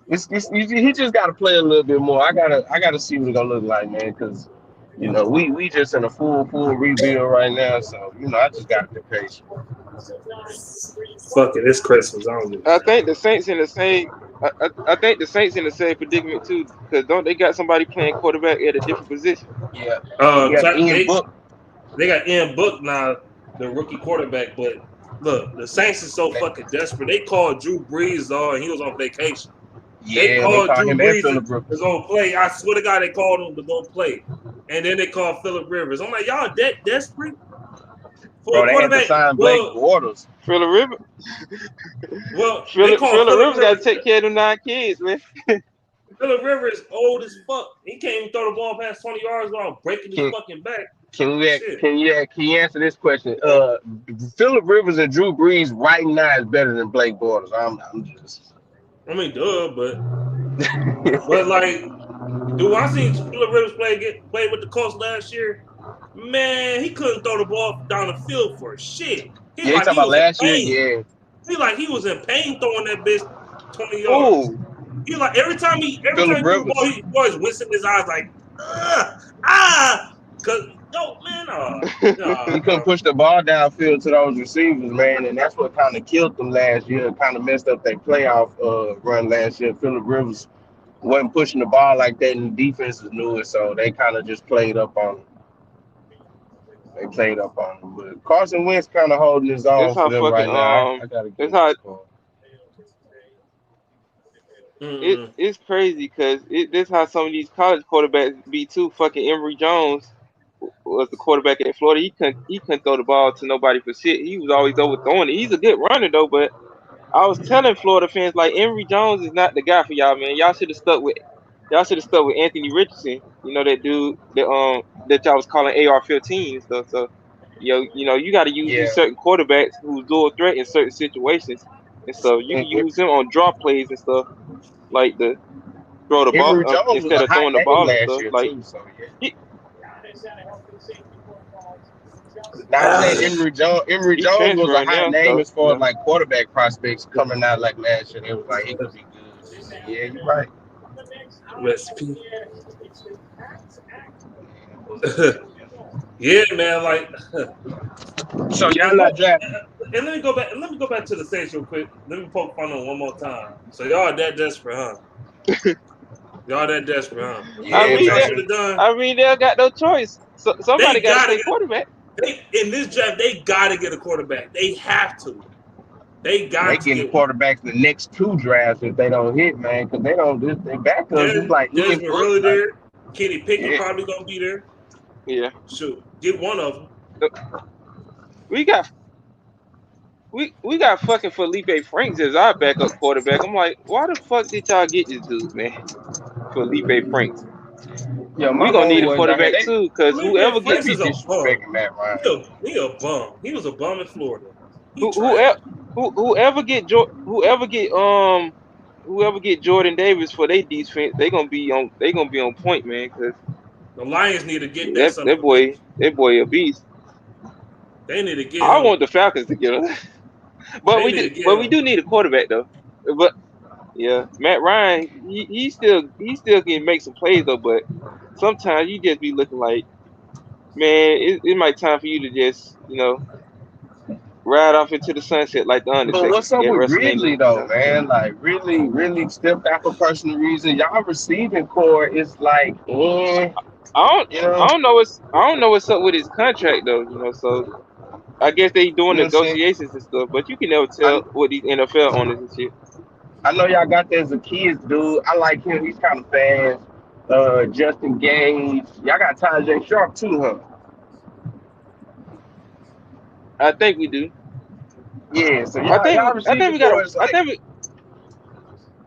C: he just got to play a little bit more. I gotta see what it's gonna look like, man. Because we just in a full rebuild right now. So I just gotta be patient.
A: Fuck it, it's Christmas. I don't give a
B: I
A: fuck.
B: think the Saints in the same. I think the Saints in the same predicament too, because don't they got somebody playing quarterback at a different position?
C: Yeah, you got Ian Book.
A: They got Ian Book now, the rookie quarterback. But look, the Saints is so fucking desperate. They called Drew Brees and he was on vacation. They
C: Yeah, they
A: called
C: call
A: Drew
C: him and
A: Brees
C: Phillip
A: to
C: Rivers.
A: go play. I swear to God, they called him to go play. And then they called Phillip Rivers. I'm like, y'all that desperate for
C: Bro,
A: a
C: they had to
A: quarterback?
C: sign Blake Bortles.
B: Phillip Rivers.
A: They called
B: Phillip
A: Phillip
B: Rivers got to
A: Rivers.
B: take care of them 9 kids, man.
A: Phillip Rivers old as fuck. He can't even throw the ball past 20 yards without breaking his fucking back.
C: Can
A: Shit.
C: you answer this question? Phillip Rivers and Drew Brees right now is better than Blake Bortles. I'm just.
A: I mean, duh, but like Dude, I seen Phillip Rivers play with the Colts last year. Man, he couldn't throw the ball down the field for shit. He
C: Yeah, you
A: like
C: talking
A: he
C: about
A: was in
C: last year?
A: pain.
C: Yeah.
A: He like he was in pain throwing that bitch 20 yards.
B: Oh,
A: He like every time he threw
C: Phillip
A: the ball,
C: Rivers.
A: he always wincing his eyes like, ah, cause yo man,
C: He couldn't
A: bro.
C: push the ball downfield to those receivers, man, and that's what kind of killed them last year. Kind of messed up their playoff run last year. Phillip Rivers wasn't pushing the ball like that, and the defenses knew it, so they kind of just played up on him. They played up on him, but Carson Wentz kind of holding his
B: that's
C: own for
B: how
C: them
B: fucking
C: right now. I gotta
B: that's
C: give him
B: how
C: this call.
B: it's crazy because this how some of these college quarterbacks be too. Fucking Emory Jones was the quarterback at Florida. He couldn't throw the ball to nobody for shit. He was always overthrowing it. He's a good runner though, but I was telling Florida fans like Emory Jones is not the guy for y'all, man. Y'all should have stuck with Anthony Richardson. You know that dude that y'all was calling AR-15 and stuff. So you got to use
C: Yeah,
B: these certain quarterbacks who's dual threat in certain situations, and so you can use them on draw plays and stuff like the throw the ball
C: Emory Jones was
B: instead
C: a
B: of
C: hot
B: throwing the
C: name
B: ball and
C: last
B: stuff.
C: year
B: Like
C: too, so yeah.
B: he,
C: Now I'm saying Emory
B: he
C: Jones was a
B: transferring
C: hot
B: now,
C: name
B: so
C: as far as like quarterback prospects coming out like last year. They was like he could be good. So, yeah, you're right.
A: Recipe. Yeah, man. Like,
C: So y'all
A: and
C: not drafting?
A: let me go back. Let me go back to the Saints real quick. Let me poke fun on one more time. So y'all that desperate, huh? Y'all that desperate, huh? You
B: I
A: know
C: Yeah,
A: what
B: mean
A: y'all
B: that
A: should
C: man.
A: have done?
B: I mean they got no choice. So somebody
A: They
B: got to
A: gotta
B: play
A: get.
B: quarterback.
A: They in this draft. They gotta get a quarterback. They have to. They
C: They
A: got to
C: getting
A: get one.
C: quarterbacks the next two drafts if they don't hit, man, because they don't. Their backups is like Ian
A: Desmond
C: Book.
A: really
C: Like,
A: there. Kenny Pickett
C: yeah,
A: probably gonna be there.
B: Yeah,
A: Shoot, get one of them.
B: we got we got fucking Felipe Franks as our backup quarterback. I'm like, why the fuck did y'all get this dude, man? Felipe Franks.
C: yeah.
B: We
C: My
B: gonna need a
C: homeboys out here,
B: quarterback
C: they
B: too, cause
A: Felipe
B: whoever
C: they
B: get
A: Franks
C: be
A: is a bum.
C: disrespecting Matt Ryan.
A: He a bum. He was a bum in Florida. He
B: who
A: trash.
B: whoever whoever get Jordan Davis for their defense, they gonna be on point, man. Cause
A: The Lions need to get that
B: that
A: son of
B: that
A: a bitch.
B: boy that boy a beast.
A: They need to get
B: I
A: him.
B: want the Falcons to get him, but
A: They
B: we
A: need
B: do,
A: to get
B: but we
A: him.
B: do need a quarterback though. But yeah, Matt Ryan, he still can make some plays though, but sometimes you just be looking like, man, it might time for you to just ride off into the sunset like the
C: But
B: Undertaker
C: what's up
B: at
C: with
B: WrestleMania.
C: Ridley though, man? Like really stepped out for personal reasons. Y'all receiving core is like,
B: I don't
C: you
B: I
C: know,
B: don't know what's up with his contract though, so I guess they doing
C: what I'm saying?
B: negotiations and stuff, but you can never
C: I
B: tell what these NFL owners and shit.
C: I know y'all got that as a kids, dude. I like him. He's kind of fast. Justin Gage. Y'all got Tajay Sharp too, huh?
B: I think we do.
C: Yeah. So
B: I
C: y'all
B: think I think
C: receiving
B: we got
C: core
B: a
C: is like,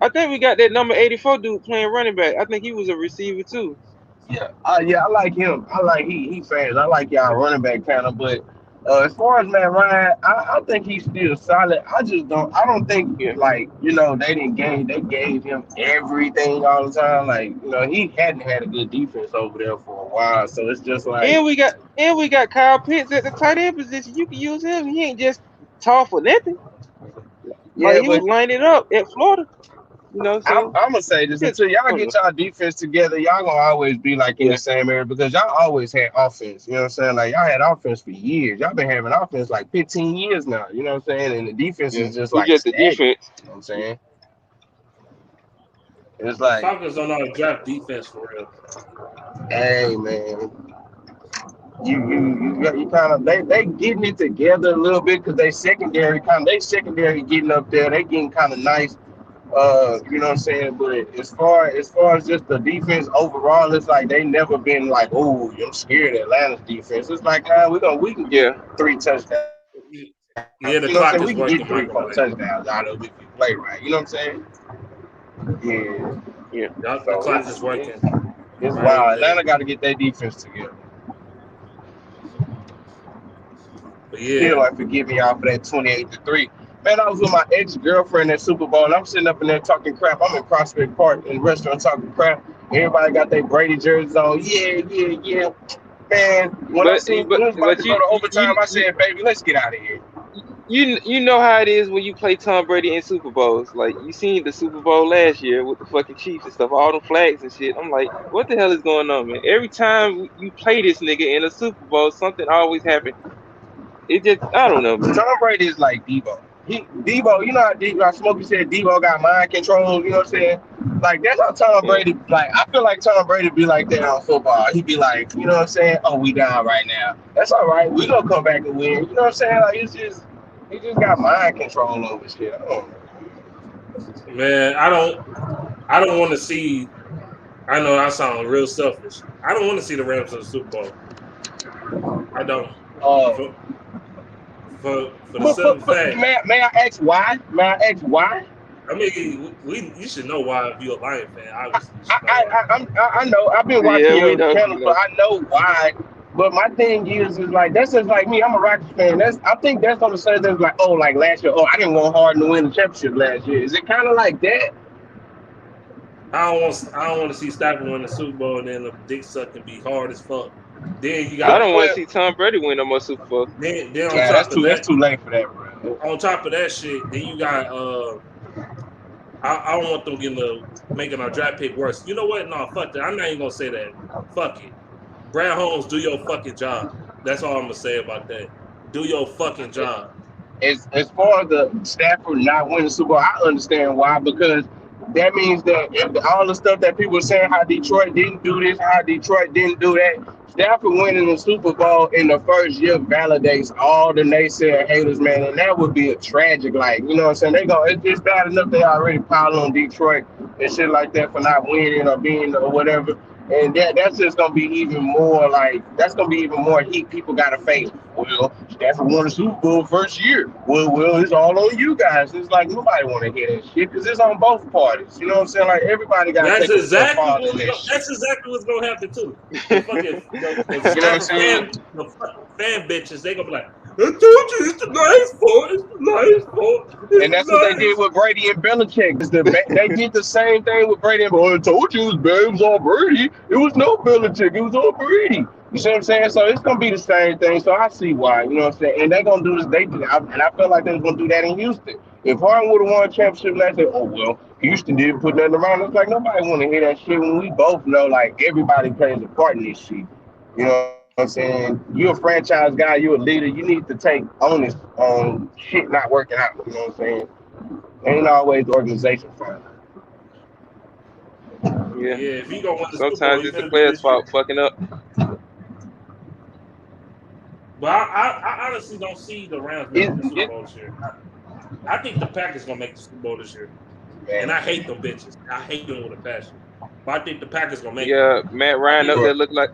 B: I think we got that number 84 dude playing running back. I think he was a receiver too.
C: yeah, I like him. I like he fast. I like y'all running back kind of, but as far as Matt Ryan, I think he's still solid. I don't think
B: Yeah.
C: like they gave him everything all the time. Like he hadn't had a good defense over there for a while, so it's just like
B: And we got Kyle Pitts at the tight end position. You can use him. He ain't just tall for nothing. Like
C: yeah,
B: he was
C: but
B: lining up at Florida.
C: I'm,
B: So
C: I'm gonna say this
B: just
C: until y'all
B: I don't
C: get
B: know.
C: y'all defense together, y'all gonna always be like in the
B: Yeah.
C: same area because y'all always had offense. You know what I'm saying? Like y'all had offense for years. Y'all been having offense like 15 years now. You know what I'm saying? And the defense
B: Yeah.
C: is just
B: It's
C: like
B: just the
C: stagnant.
B: defense.
C: You know what I'm saying? It's
A: The
C: like,
A: Falcons don't know how to draft defense for real.
C: hey man, you kind of they getting it together a little bit because they secondary getting up there. They getting kind of nice. You know what I'm saying? But as far as just the defense overall, it's like they never been like, oh, I'm scared of Atlanta's defense. It's like, we can get
B: Yeah.
C: 3 touchdowns.
A: Yeah, the
C: You know what I'm
A: clock
C: saying?
A: is
C: We can get
A: working, by
C: three,
A: the
C: four
A: way.
C: touchdowns out of it if we play right. You know what I'm saying? Yeah.
B: Yeah.
A: The
C: So
A: clock is working.
C: it's
A: Right
C: wild.
A: there.
C: Atlanta got to get their defense together.
A: But
C: Still,
A: yeah.
C: like, forgive me y'all for that 28-3. Man, I was with my ex-girlfriend at Super Bowl, and I'm sitting up in there talking crap. I'm in Prospect Park in the restaurant talking crap. Everybody got their Brady jerseys on. Yeah. Man, when I
B: But
C: seen when it was about to go to overtime, I
B: you
C: said, "Baby, let's get out of here."
B: you know how it is when you play Tom Brady in Super Bowls. Like you seen the Super Bowl last year with the fucking Chiefs and stuff, all the flags and shit. I'm like, what the hell is going on, man? Every time you play this nigga in a Super Bowl, something always happens. It just I don't know, man.
C: Tom Brady is like Debo. Debo, you know how Smokey said Debo got mind control. You know what I'm saying? Like that's how Tom
B: Yeah.
C: Brady. Like I feel like Tom Brady be like that on football. He'd be like, you know what I'm saying? Oh, we down right now. That's all right. We gonna come back and win. You know what I'm saying? Like he just got mind control over shit. I don't know.
A: Man, I don't want to see. I know I sound real selfish. I don't want to see the Rams in the Super Bowl. I don't. For the simple fact.
C: May I ask why?
A: I mean, you should know why if you're a Lion fan. Obviously,
C: I know. I've been watching your channel, but I know why. But my thing is like that's just like me. I'm a Rockets fan. I think that's on the side that's like, oh, like last year. Oh, I didn't want Harden to win the championship last year. Is it kind of like that?
A: I don't want to see Stafford win the Super Bowl and then the dick suck and be hard as fuck. Then you got.
B: I don't want to see Tom Brady win no more Super Bowl.
A: Then on top of that,
C: that's too late for that, bro.
A: On top of that shit, then you got I don't want them making our draft pick worse. You know what? No, fuck that. I'm not even gonna say that. Fuck it. Brad Holmes, do your fucking job. That's all I'm gonna say about that. Do your fucking job.
C: As far as the Stafford not winning the Super Bowl, I understand why, because that means that all the stuff that people are saying how Detroit didn't do this, how Detroit didn't do that, Stafford winning the Super Bowl in the first year validates all the naysayer haters, man, and that would be a tragic, like, you know what I'm saying? It's bad enough they already piled on Detroit and shit like that for not winning or being or whatever. And that's just gonna be even more that's gonna be even more heat people gotta face. Well, Stafford won the Super Bowl first year. Well, it's all on you guys. It's like nobody want to hear that shit because it's on both parties. You know what I'm saying? Like everybody got. That's exactly
A: what's gonna happen too. The fan bitches, they gonna be like, I told you it's the nice fault.
C: And that's what they did with Brady and Belichick. They did the same thing with Brady. And I told you it was all Brady. It was no Belichick. It was all Brady. You see what I'm saying? So it's gonna be the same thing. So I see why. You know what I'm saying? And they're gonna do this. And I feel like they're gonna do that in Houston. If Harden would have won a championship last year, oh well, Houston didn't put nothing around. It's like nobody want to hear that shit when we both know like everybody plays a part in this shit. You know what I'm saying? You're a franchise guy, you're a leader, you need to take onus on shit not working out. You know what I'm saying? Ain't always the organization fault.
B: Yeah,
A: if you gonna win the
B: sometimes it's the players' fault fucking up.
A: But I honestly don't see the Rams making the Super Bowl this year. I think the Packers gonna make the Super Bowl this year. Man. And I hate them bitches. I hate them with a passion. But I think the Packers gonna make it.
B: Yeah, Matt Ryan up there look like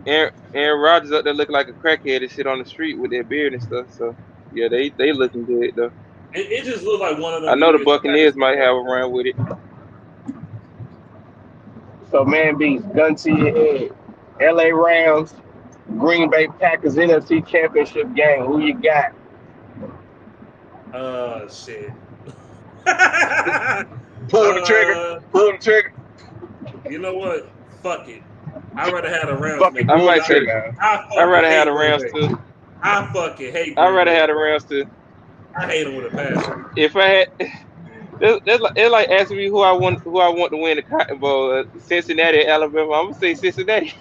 B: Aaron Rodgers up there looking like a crackhead and shit on the street with their beard and stuff. So yeah, they looking good though.
A: It just looks like one of them.
B: I know the Buccaneers might have a run with it.
C: So man beats, gun to your head. LA Rams, Green Bay Packers NFC Championship game. Who you got?
A: Shit.
C: Pull the trigger.
A: You know what? Fuck it. I'd rather have the Rams.
B: I'd rather have the Rams too.
A: I fucking hate.
B: I'd rather have the Rams too.
A: I hate them with a passion.
B: If I had, it's like asking me who I want to win the Cotton Bowl. Cincinnati, Alabama. I'm gonna say Cincinnati.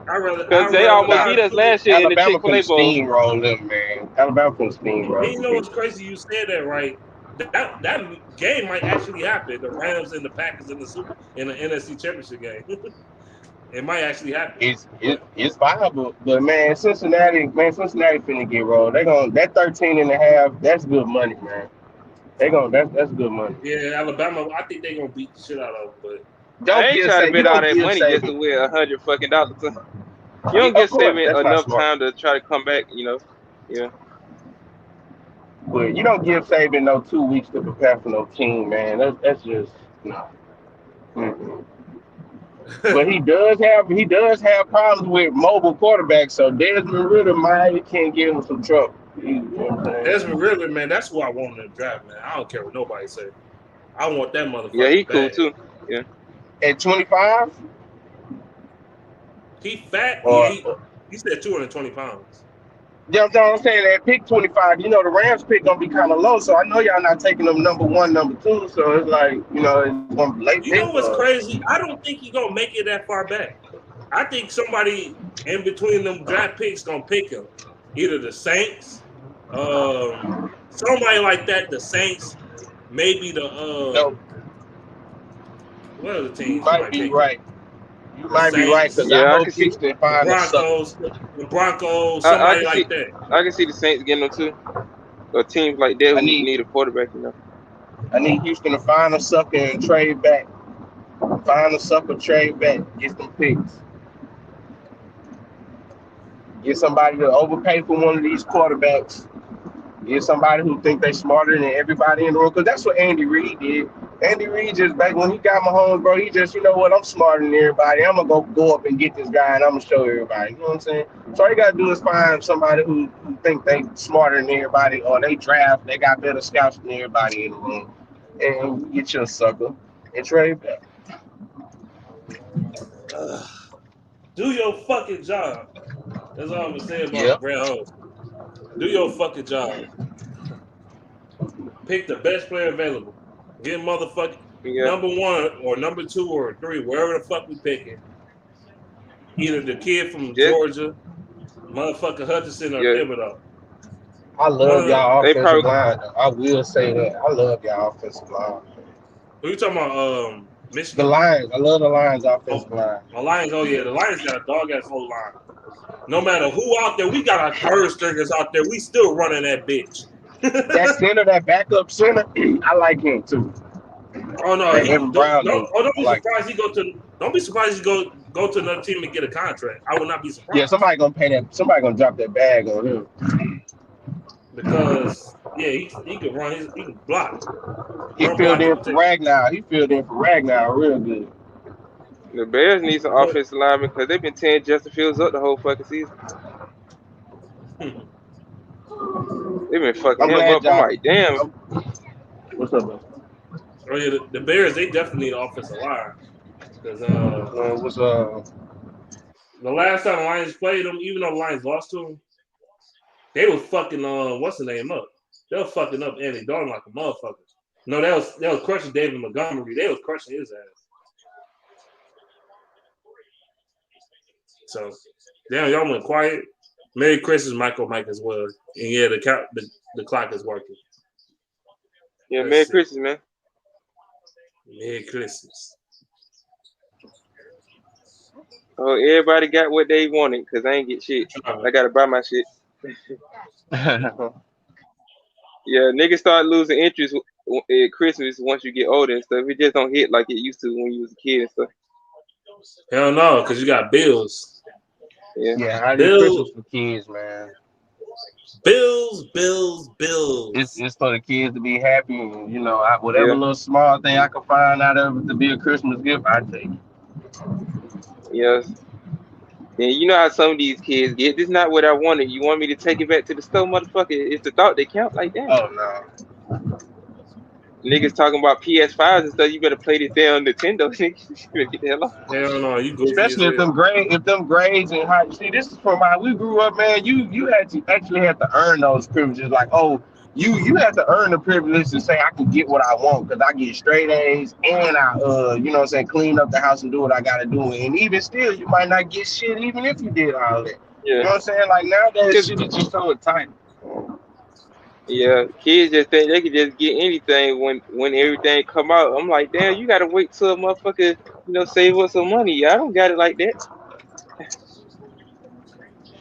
B: Because they almost beat us last year in the Chick-fil-A Bowl.
C: Steamroll them, man. Alabama can steamroll.
A: You know what's crazy? You said that right. That game might actually happen. The Rams and the Packers in the NFC Championship game. It might actually happen.
C: It's viable, but man, Cincinnati finna get rolled. They gonna that 13.5. That's good money, man. That's good money.
A: Yeah, Alabama. I think they gonna beat the shit out of them, but
B: I ain't trying to bet all that money just to win $100 fucking dollars. You don't get Saban enough time to try to come back, you know. Yeah.
C: But you don't give Saban no 2 weeks to prepare for no team, man. That's just no. Mm-mm. But he does have problems with mobile quarterbacks, so Desmond Ridder can get him some trouble.
A: Desmond Ridder, man, that's who I want in the draft, man. I don't care what nobody says. I want that motherfucker.
B: Yeah, he cool
A: bad.
B: too. Yeah.
C: At 25?
A: He fat.
C: Or
A: He said 220 pounds.
C: you know what I'm saying? At pick 25, you know the Rams pick gonna be kind of low, so I know y'all not taking them number 1, number 2. So it's like, you know, it's gonna be late
A: You
C: pick.
A: know what's crazy? I don't think he gonna make it that far back. I think somebody in between them draft picks gonna pick him. Either the Saints, somebody like that. The Saints, maybe the
C: No,
A: what are the teams?
C: you might be right. You might be right because
B: Yeah,
C: I
B: I
C: hope
B: can see
C: Houston
A: the
C: find a sucker.
A: Broncos,
B: I
A: somebody
B: can
A: like
B: see
A: that.
B: I can see the Saints getting them too. Or teams like that
C: I
B: who
C: need
B: need a quarterback, you know.
C: I need Houston to find a sucker and trade back. Find a sucker, trade back, get some picks. Get somebody to overpay for one of these quarterbacks. Get somebody who think they smarter than everybody in the room. Because that's what Andy Reid did. Andy Reid just back when he got Mahomes, bro, he just, you know what, I'm smarter than everybody. I'm going to go up and get this guy and I'm going to show everybody. You know what I'm saying? So all you got to do is find somebody who think they smarter than everybody or they got better scouts than everybody in the room. And get your sucker and trade back.
A: Do your fucking job. That's all I'm gonna say about Brett Holmes. Do your fucking job. Pick the best player available. Get motherfucking number 1 or number 2 or 3, wherever the fuck we picking. Either the kid from Georgia, motherfucker Hutchinson, or Thibodeau.
C: I love y'all offensive line. I will say that. I love y'all offensive line.
A: Who you talking about? Michigan?
C: The Lions. I love the Lions offensive line.
A: The Lions, oh yeah. The Lions got a dog-ass whole line. No matter who out there, we got our third stringers out there. We still running that bitch.
C: That center, that backup center, I like him too.
A: Oh no,
C: Evan Brown.
A: Don't be surprised he go to. Don't be surprised he go to another team and get a contract. I would not be surprised.
C: Yeah, somebody gonna pay that. Somebody gonna drop that bag on him.
A: Because he can run. He can block.
C: He filled in for Ragnar. Real good.
B: The Bears need some offensive linemen because they've been tearing Justin Fields up the whole fucking season. They've been fucking him up. I'm like, damn.
C: What's up, bro?
A: Oh yeah, the Bears, they definitely need an offensive line. Because the last time the Lions played them, even though the Lions lost to them, they was fucking what's the name up? They were fucking up Andy Dalton like a motherfucker. No, they was crushing David Montgomery. They was crushing his ass. So, damn, y'all went quiet. Merry Christmas, Michael Mike as well. And yeah, the clock is working.
B: Yeah, Merry Christmas, man.
A: Merry Christmas.
B: Oh, everybody got what they wanted because I ain't get shit. I gotta buy my shit. Yeah, niggas start losing interest at Christmas once you get older and stuff. It just don't hit like it used to when you was a kid and stuff.
A: Hell no, because you got bills.
C: Yeah, I do Christmas for kids, man.
A: Bills.
C: It's for the kids to be happy, and you know, whatever little small thing I can find out of it to be a Christmas gift, I take it.
B: Yes. And you know how some of these kids get. This is not what I wanted. You want me to take it back to the store, motherfucker? It's the thought that count like that.
C: Oh no.
B: Niggas talking about PS5s and stuff. You better play this damn Nintendo. You better get the hell off.
A: Hell no, you
C: especially if them grades and how. See, this is from how we grew up, man. You had to actually have to earn those privileges. Like, oh, you have to earn the privilege to say I can get what I want because I get straight A's and I you know what I'm saying, clean up the house and do what I gotta do. And even still, you might not get shit even if you did all that. Yeah. You know what I'm saying? Like nowadays, shit is just so entitled.
B: Yeah, kids just think they can just get anything when everything come out. I'm like, damn, you gotta wait till a motherfucker, you know, save up some money. I don't got it like that.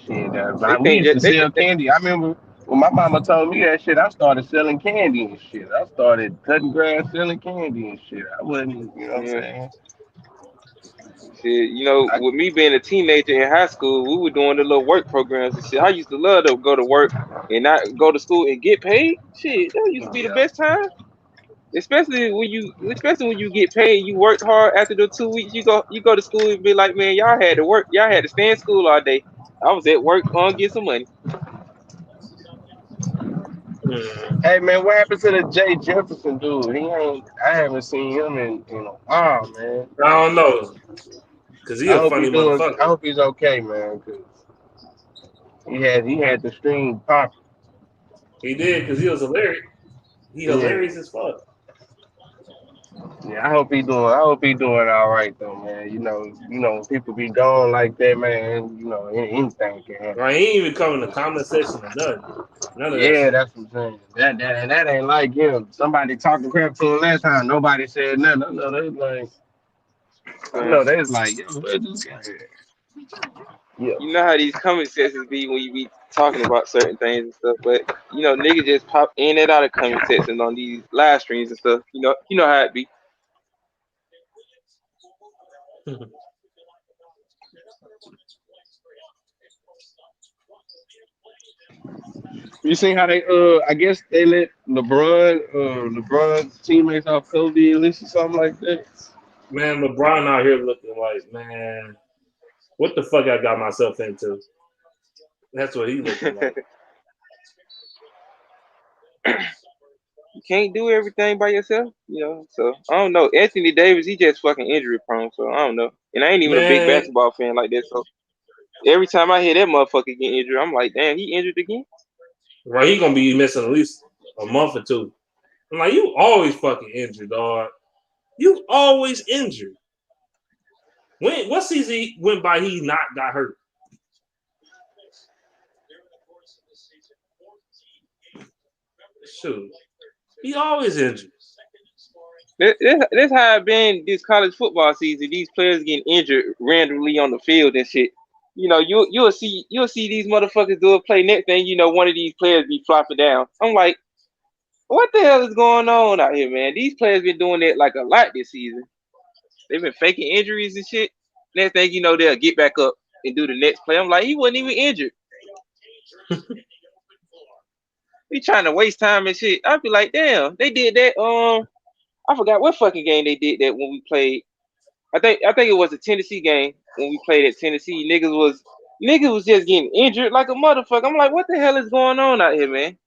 C: Shit, we used to sell candy. I remember when my mama told me that shit, I started selling candy and shit. I started cutting grass, selling candy and shit. I wasn't, you know what I'm saying?
B: Shit, you know, with me being a teenager in high school, we were doing the little work programs and shit. I used to love to go to work and not go to school and get paid. Shit, that used to be the best time. Especially when you get paid, you worked hard. After the 2 weeks, you go to school and be like, man, y'all had to work. Y'all had to stay in school all day. I was at work, get some money.
C: Hey man, what happened to the Jay Jefferson dude? He ain't. I haven't seen him in a while, man.
A: I don't know, cause he
C: I
A: a
C: hope he
A: funny
C: doing. I
A: motherfucker.
C: hope he's okay, man. Cause he had the stream popping.
A: He did, cause he was hilarious. He
C: Yeah,
A: hilarious as fuck.
C: yeah. I hope he doing. I hope he doing all right though, man. When people be gone like that, man. Anything can happen.
A: Right? He ain't even come in the comment section or nothing. None of that
C: Yeah,
A: shit.
C: that's what I'm saying. That ain't like him. Somebody talking crap to him last time. Nobody said nothing. I
B: Uh,
C: know they was like, yo, where's this guy at? Yeah.
B: you know how these comment sections be when you be talking about certain things and stuff, but niggas just pop in and out of comment sections on these live streams and stuff. You know how it be.
C: You seen how they I guess they let LeBron's teammates off COVID list or something like that.
A: Man, LeBron out here looking like, man, what the fuck I got myself into? That's what he looking like.
B: You can't do everything by yourself, So I don't know. Anthony Davis, he just fucking injury prone, so I don't know. And I ain't even a big
A: Man,
B: basketball fan like that, so every time I hear that motherfucker get injured, I'm like, damn, he injured again.
A: right, he gonna be missing at least a month or two. I'm like, you always fucking injured, dog. You always injured. What season he went by he not got hurt? Shoot. He always injured.
B: This how it been this college football season. These players getting injured randomly on the field and shit. You'll see these motherfuckers do a play next thing. One of these players be flopping down. I'm like, what the hell is going on out here, man? These players been doing that like a lot this season. They've been faking injuries and shit. Next thing you know, they'll get back up and do the next play. I'm like, he wasn't even injured. He trying to waste time and shit. I'd be like, damn, they did that. I forgot what fucking game they did that when we played. I think it was a Tennessee game when we played at Tennessee. Niggas was just getting injured like a motherfucker. I'm like, what the hell is going on out here, man?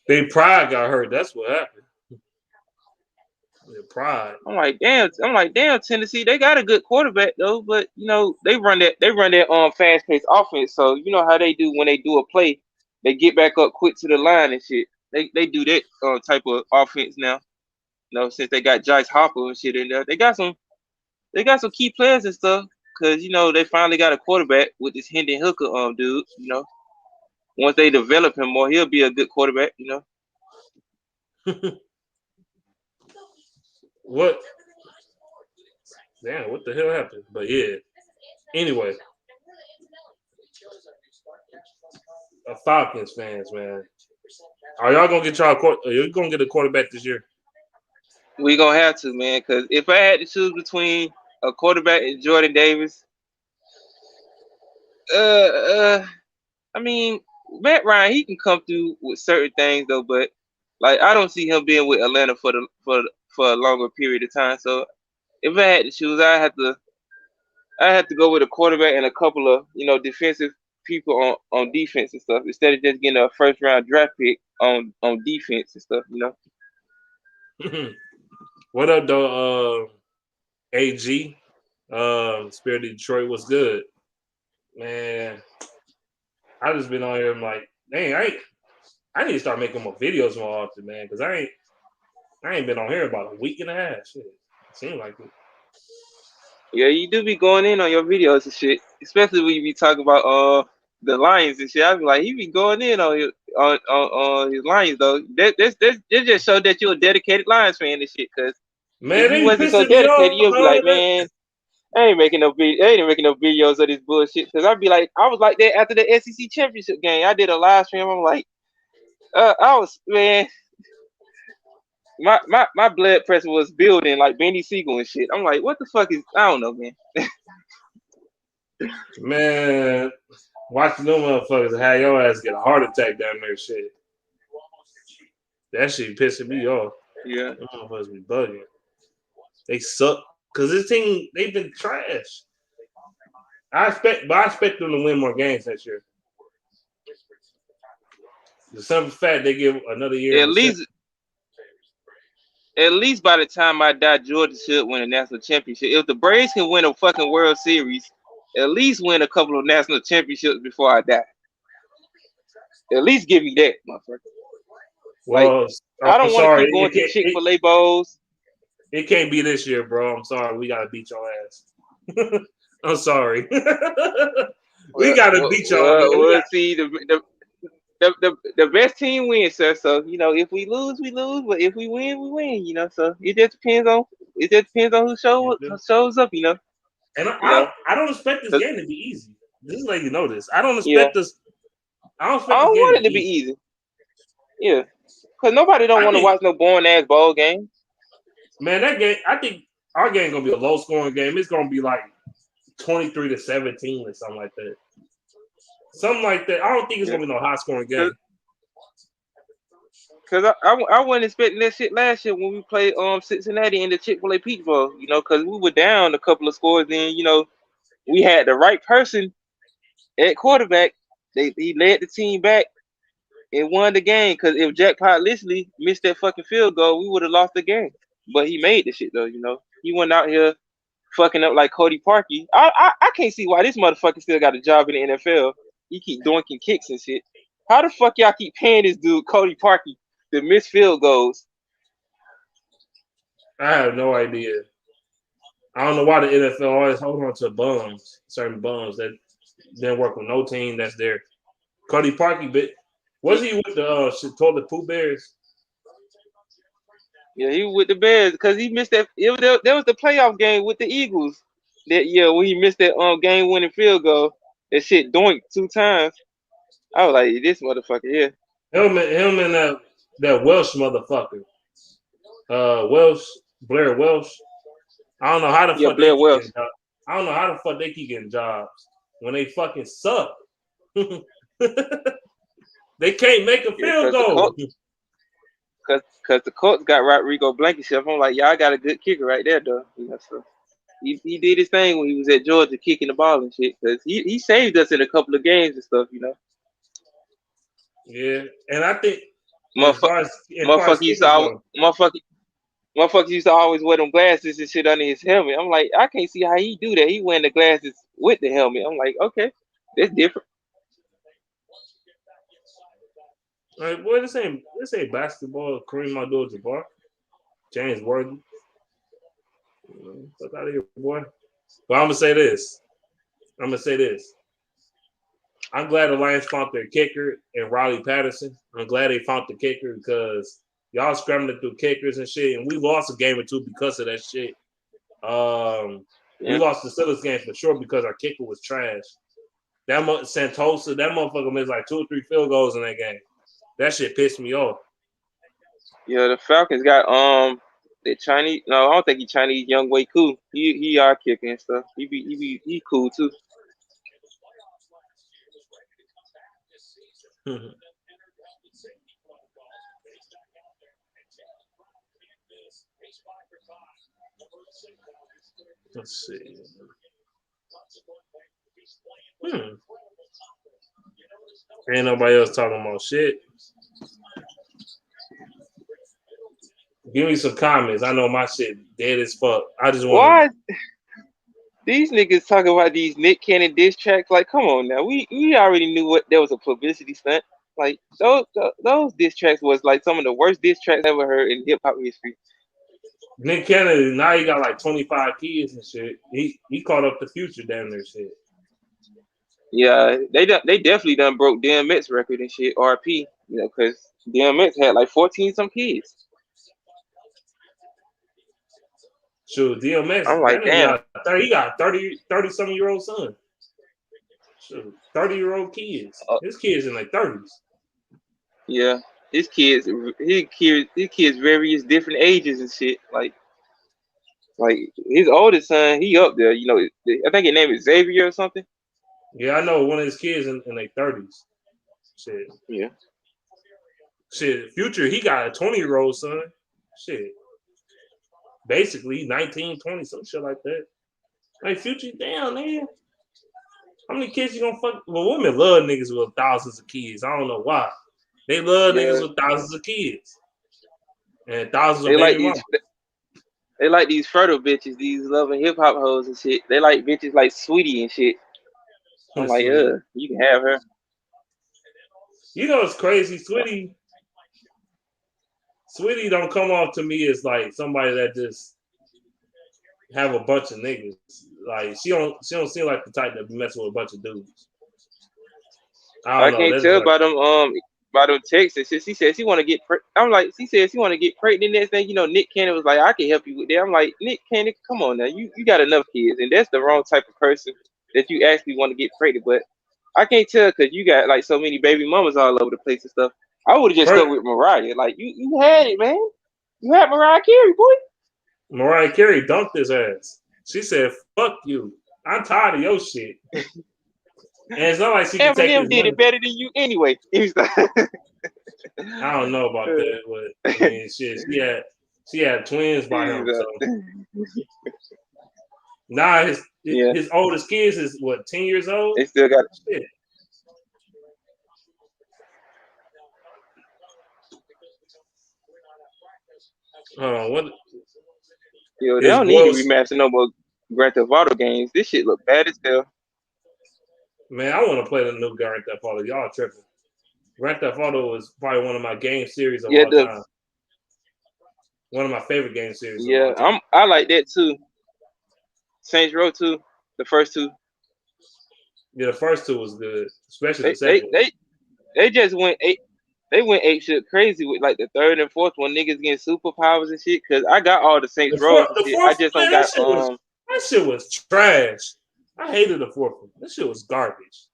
A: Their pride got hurt. That's what happened. Their pride.
B: I'm like, damn, Tennessee, they got a good quarterback though, but they run that fast paced offense. So you know how they do when they do a play, they get back up quick to the line and shit. They do that type of offense now. Since they got Jice Hopper and shit in there, they got some key players and stuff. Cause they finally got a quarterback with this Hendon Hooker dude. Once they develop him more, he'll be a good quarterback.
A: What? Damn, what the hell happened? But yeah. Anyway. Falcons fans, man. Are y'all gonna get are you gonna get a quarterback this year?
B: We gonna have to, man. Cause if I had to choose between a quarterback and Jordan Davis, I mean, Matt Ryan, he can come through with certain things though, but like I don't see him being with Atlanta for a longer period of time. So if I had to choose, I had to go with a quarterback and a couple of defensive people on defense and stuff instead of just getting a first round draft pick on defense and stuff.
A: What up, though? AG, Spirit of Detroit was good, man. I just been on here. I'm like, dang, I need to start making more videos more often, man, because I ain't been on here about a week and a half. Shit, seems like it.
B: Yeah, you do be going in on your videos and shit, especially when you be talking about the Lions and shit. I be like, he be going in on his Lions though. That just showed that you're a dedicated Lions fan and shit. Cause
A: Man,
B: if you
A: they
B: wasn't so
A: pissing me
B: dedicated,
A: off.
B: you'll be like, man, I ain't making no videos of this bullshit. Cause I'd be like, I was like that after the SEC championship game. I did a live stream. I'm like, I was man. My blood pressure was building like Benny Siegel and shit. I'm like, what the fuck is? I don't know, man.
A: Man, watching them motherfuckers have your ass get a heart attack down there, shit. That shit pissing me off.
B: Yeah.
A: Them motherfuckers be bugging. They suck. Cause this team, they've been trash. I expect them to win more games next year. The simple fact they give another year.
B: At least by the time I die, Georgia should win a national championship. If the Braves can win a fucking World Series, at least win a couple of national championships before I die. At least give me that, motherfucker.
A: Well,
B: like, I don't want to keep going to Chick-fil-A bowls.
A: It can't be this year, bro. I'm sorry. We gotta beat your ass. I'm sorry. We gotta beat y'all.
B: We'll see. The best team wins, sir. So if we lose, we lose. But if we win, we win. So it just depends on who shows up.
A: And I don't expect this game to be easy. Just let you know this. I don't expect this. I don't
B: want it to be easy. Yeah, because nobody don't want to watch no boring ass ball game.
A: Man, that game. I think our game gonna be a low scoring game. It's gonna be like 23-17 or something like that. Something like that. I don't think it's gonna be no high scoring game.
B: Cause I wasn't expecting that shit last year when we played Cincinnati in the Chick-fil-A Peach Bowl. Cause we were down a couple of scores. Then we had the right person at quarterback. He led the team back and won the game. Cause if Jack Leslie missed that fucking field goal, we would have lost the game. But he made the shit though. He went out here fucking up like Cody Parkey. I can't see why this motherfucker still got a job in the NFL. He keep doinking kicks and shit. How the fuck y'all keep paying this dude Cody Parkey to miss field goals?
A: I have no idea. I don't know why the NFL always hold on to certain bums that didn't work with no team that's there. Cody Parkey, was he with the toilet Pooh Bears?
B: Yeah, he was with the Bears because he missed that. There was the playoff game with the Eagles that year when he missed that game-winning field goal. That shit doinked 2 times. I was like, this motherfucker here.
A: Him and that Welsh motherfucker. Blair Welsh. I don't know how the fuck
B: Blair Welsh.
A: I don't know how the fuck they keep getting jobs when they fucking suck. They can't make a field goal.
B: Because the Colts got Rodrigo Blankenship. I'm like, y'all got a good kicker right there, though. So he did his thing when he was at Georgia kicking the ball and shit. Because he saved us in a couple of games and stuff,
A: Yeah, and I think
B: motherfuckers used to always wear them glasses and shit under his helmet. I'm like, I can't see how he do that. He wearing the glasses with the helmet. I'm like, okay, that's different.
A: Like, boy, this ain't basketball. Kareem Abdul-Jabbar, James Worthy. Fuck out of here, boy. But I'm gonna say this. I'm glad the Lions found their kicker and Riley Patterson. I'm glad they found the kicker because y'all scrambling through kickers and shit, and we lost a game or two because of that shit. We lost the Steelers game for sure because our kicker was trash. Santosa, that motherfucker missed like 2 or 3 field goals in that game. That shit pissed me off.
B: Yeah, the Falcons got the Chinese. No, I don't think he Chinese. Young Wei Koo. He our kicker and stuff. He cool too.
A: Let's see. Ain't nobody else talking about shit. Give me some comments. I know my shit dead as fuck. I just want.
B: Why these niggas talking about these Nick Cannon diss tracks? Like, come on now. We already knew what there was a publicity stunt. Like those diss tracks was like some of the worst diss tracks I ever heard in hip hop history.
A: Nick Cannon, now he got like 25 kids and shit. He caught up to Future damn near shit.
B: Yeah, they definitely done broke DMX record and shit. RP, because DMX had like 14 some kids.
A: Shoot, DMX.
B: I'm like, damn.
A: He got 30 some year old son. Shoot, 30-year-old kids. His kids in like 30s.
B: Yeah, his kids various different ages and shit. Like his oldest son, he up there. I think his name is Xavier or something.
A: Yeah, I know one of his kids in their 30s. Shit.
B: Yeah.
A: Shit, Future, he got a 20-year-old son. Shit. Basically, 19, 20, some shit like that. Like, Future, damn, man. How many kids you gonna fuck? Well, women love niggas with thousands of kids. I don't know why. They love
B: Yeah.
A: niggas with thousands of kids and thousands
B: They
A: of
B: like
A: baby mamas.
B: they like these fertile bitches, these loving hip hop hoes and shit. They like bitches like Sweetie and shit. I'm like,
A: Sweetie.
B: you can have her.
A: You know it's crazy, Sweetie don't come off to me as like somebody that just have a bunch of niggas. Like she don't seem like the type that be messing with a bunch of dudes. I
B: I
A: don't know.
B: can't
A: That's
B: tell
A: like,
B: by them texts and shit. She said she want to get. I'm like, she said she want to get pregnant. Next thing you know, Nick Cannon was like, I can help you with that. I'm like, Nick Cannon, come on now, you got enough kids, and that's the wrong type of person that you actually want to get pregnant. But I can't tell because you got like so many baby mamas all over the place and stuff. I would have just stuck with Mariah. Like you had it, man. You had Mariah Carey, boy.
A: Mariah Carey dunked his ass. She said, "Fuck you. I'm tired of your shit." And it's not like she can take
B: Eminem
A: his
B: did
A: money.
B: it better than you anyway.
A: I don't know about that, but I mean, shit. She had twins by him. So now his oldest kids is what, 10 years old?
B: They still got
A: shit. What?
B: Yo, they don't need to remaster no more Grand Theft Auto games. This shit look bad as hell.
A: Man, I want to play the new Grand Theft Auto. Y'all tripping. Grand Theft Auto is probably one of my game series of all time. One of my favorite game series.
B: Yeah, I like that too. Saints Row 2, the first two.
A: Yeah, the first two was good, especially the second.
B: They just went ape shit crazy with like the third and fourth one. Niggas getting superpowers and shit. Cause I got all the Saints Row and shit. I just don't got
A: that shit was trash. I hated the fourth one. That shit was garbage.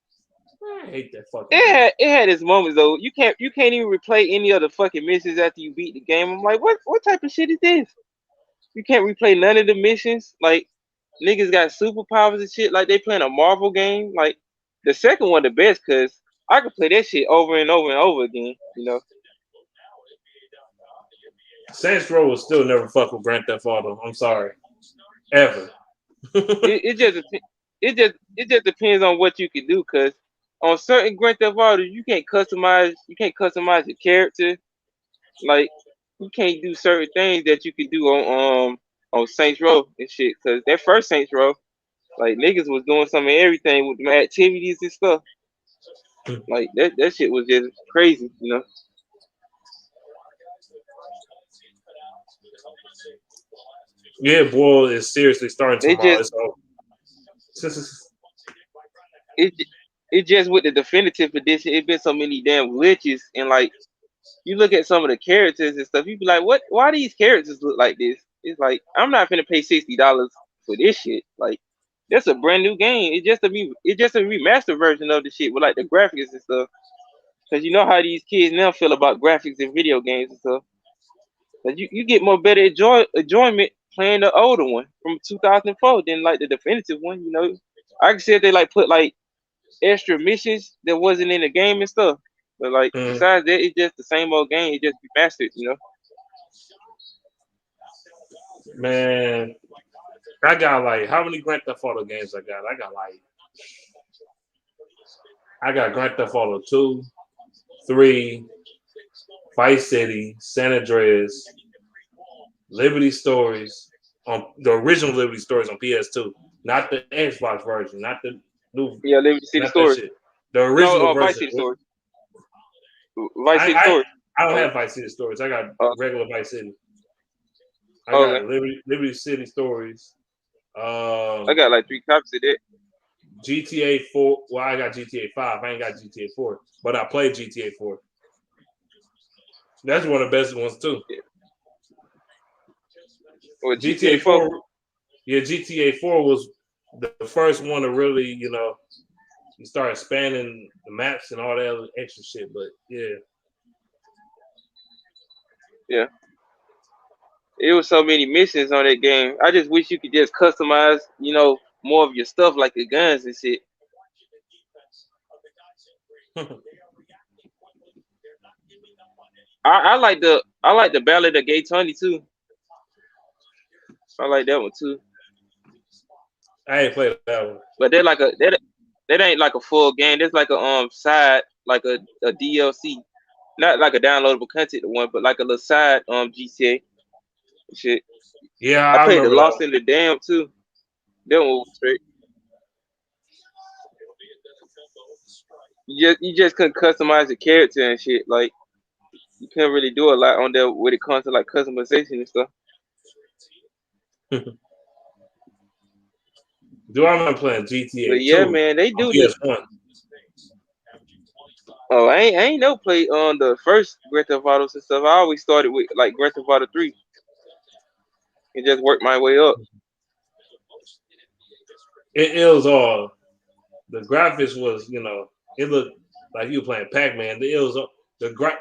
A: I hate that fucking.
B: It had its moments though. You can't even replay any of the fucking missions after you beat the game. I'm like, what type of shit is this? You can't replay none of the missions. Like niggas got superpowers and shit. Like they playing a Marvel game. Like the second one the best because I could play that shit over and over and over again. You know.
A: Saints Row will still never fuck with Grand Theft Auto. I'm sorry, ever.
B: it just depends on what you can do. Cause on certain Grand Theft Auto, you can't customize your character. Like you can't do certain things that you can do on Saints Row and shit. Cause that first Saints Row, like niggas was doing some of everything with the activities and stuff. Like that shit was just crazy, you know.
A: Yeah, boy, is seriously starting tomorrow.
B: It just with the definitive edition, it been so many damn glitches and like you look at some of the characters and stuff, you be like, what? Why these characters look like this? It's like I'm not finna pay $60 for this shit. Like that's a brand new game. It's just a remastered version of the shit with like the graphics and stuff. Cause you know how these kids now feel about graphics in video games and stuff. But you get more better enjoyment playing the older one from 2004 than like the definitive one. You know, I can see if they like put like extra missions that wasn't in the game and stuff. But like besides that, it's just the same old game. It just remastered, you know.
A: Man, I got like how many Grand Theft Auto games I got? I got Grand Theft Auto 2, 3, Vice City, San Andreas, Liberty Stories on the original Liberty Stories on PS2, not the Xbox version, not the new.
B: Yeah, Liberty City Stories.
A: The original version.
B: Vice City Stories. Vice City Stories.
A: I don't have Vice City Stories. I got regular Vice City. I got Liberty City Stories.
B: I got like 3 copies of that.
A: GTA 4. Well, I got GTA 5. I ain't got GTA 4, but I played GTA 4. That's one of the best ones too.
B: Yeah. Well, GTA 4.
A: Yeah, GTA 4 was the first one to really, you know, you start expanding the maps and all that other extra shit. But yeah.
B: Yeah. It was so many missions on that game. I just wish you could just customize, you know, more of your stuff like the guns and shit. I like the Ballad of Gay Tony too. I like that one too.
A: I ain't played that one.
B: But they're like that ain't like a full game. There's like a side, like a DLC. not like a downloadable content one, but like a little side GTA shit.
A: Yeah,
B: I
A: I
B: played the
A: remember that
B: Lost
A: one.
B: in the Dam too. That one was straight. You just couldn't customize the character and shit. Like you couldn't really do a lot on there when it comes to like customization and stuff.
A: Do I remember playing
B: But
A: GTA
B: yeah,
A: 2
B: man, they
A: on
B: do the.
A: PS1?
B: Oh, I ain't no play on the first Grand Theft Autos and stuff. I always started with like Grand Theft Auto 3 and just worked my way up.
A: It was all the graphics was, it looked like you were playing Pac-Man. It was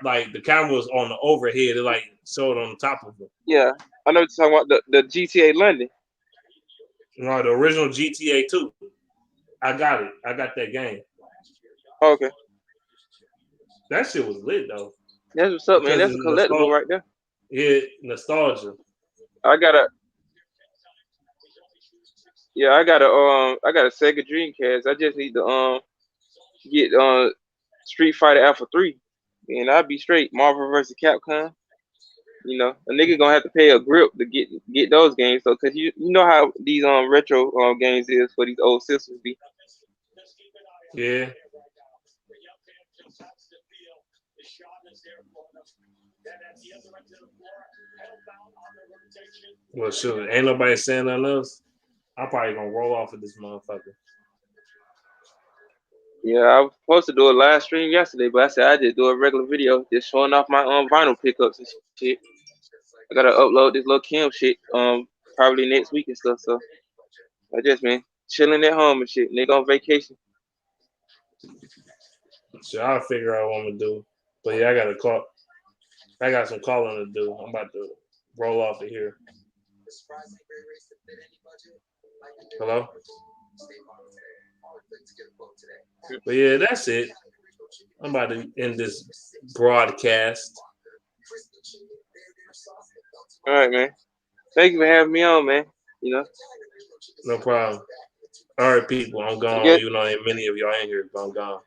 A: like the camera was on the overhead. It like showed on top of it.
B: Yeah, I know what you're talking about the GTA London.
A: The original GTA 2. I got it. I got that game.
B: Okay,
A: That shit was lit though.
B: that's what's up, man.
A: Because
B: That's a
A: it's
B: collectible right there.
A: nostalgia.
B: I got a I got a Sega Dreamcast. I just need to get Street Fighter Alpha 3, and I'll be straight. Marvel vs. Capcom. A nigga gonna have to pay a grip to get those games. So, cause you know how these retro games is for these old systems be.
A: Yeah. Well, sure. Ain't nobody saying nothing else. I'm probably gonna roll off of this motherfucker.
B: Yeah, I was supposed to do a live stream yesterday, but I said I just do a regular video, just showing off my vinyl pickups and shit. I gotta upload this little Kim shit probably next week and stuff. So I just been chilling at home and shit. Nigga on vacation.
A: So I'll figure out what I'm gonna do. But yeah, I got some calling to do. I'm about to roll off of here. Hello? But yeah, that's it. I'm about to end this broadcast.
B: All right, man. Thank you for having me on, man.
A: No problem. All right, people, I'm gone.
B: Get
A: You know, ain't many of y'all in here, but I'm gone.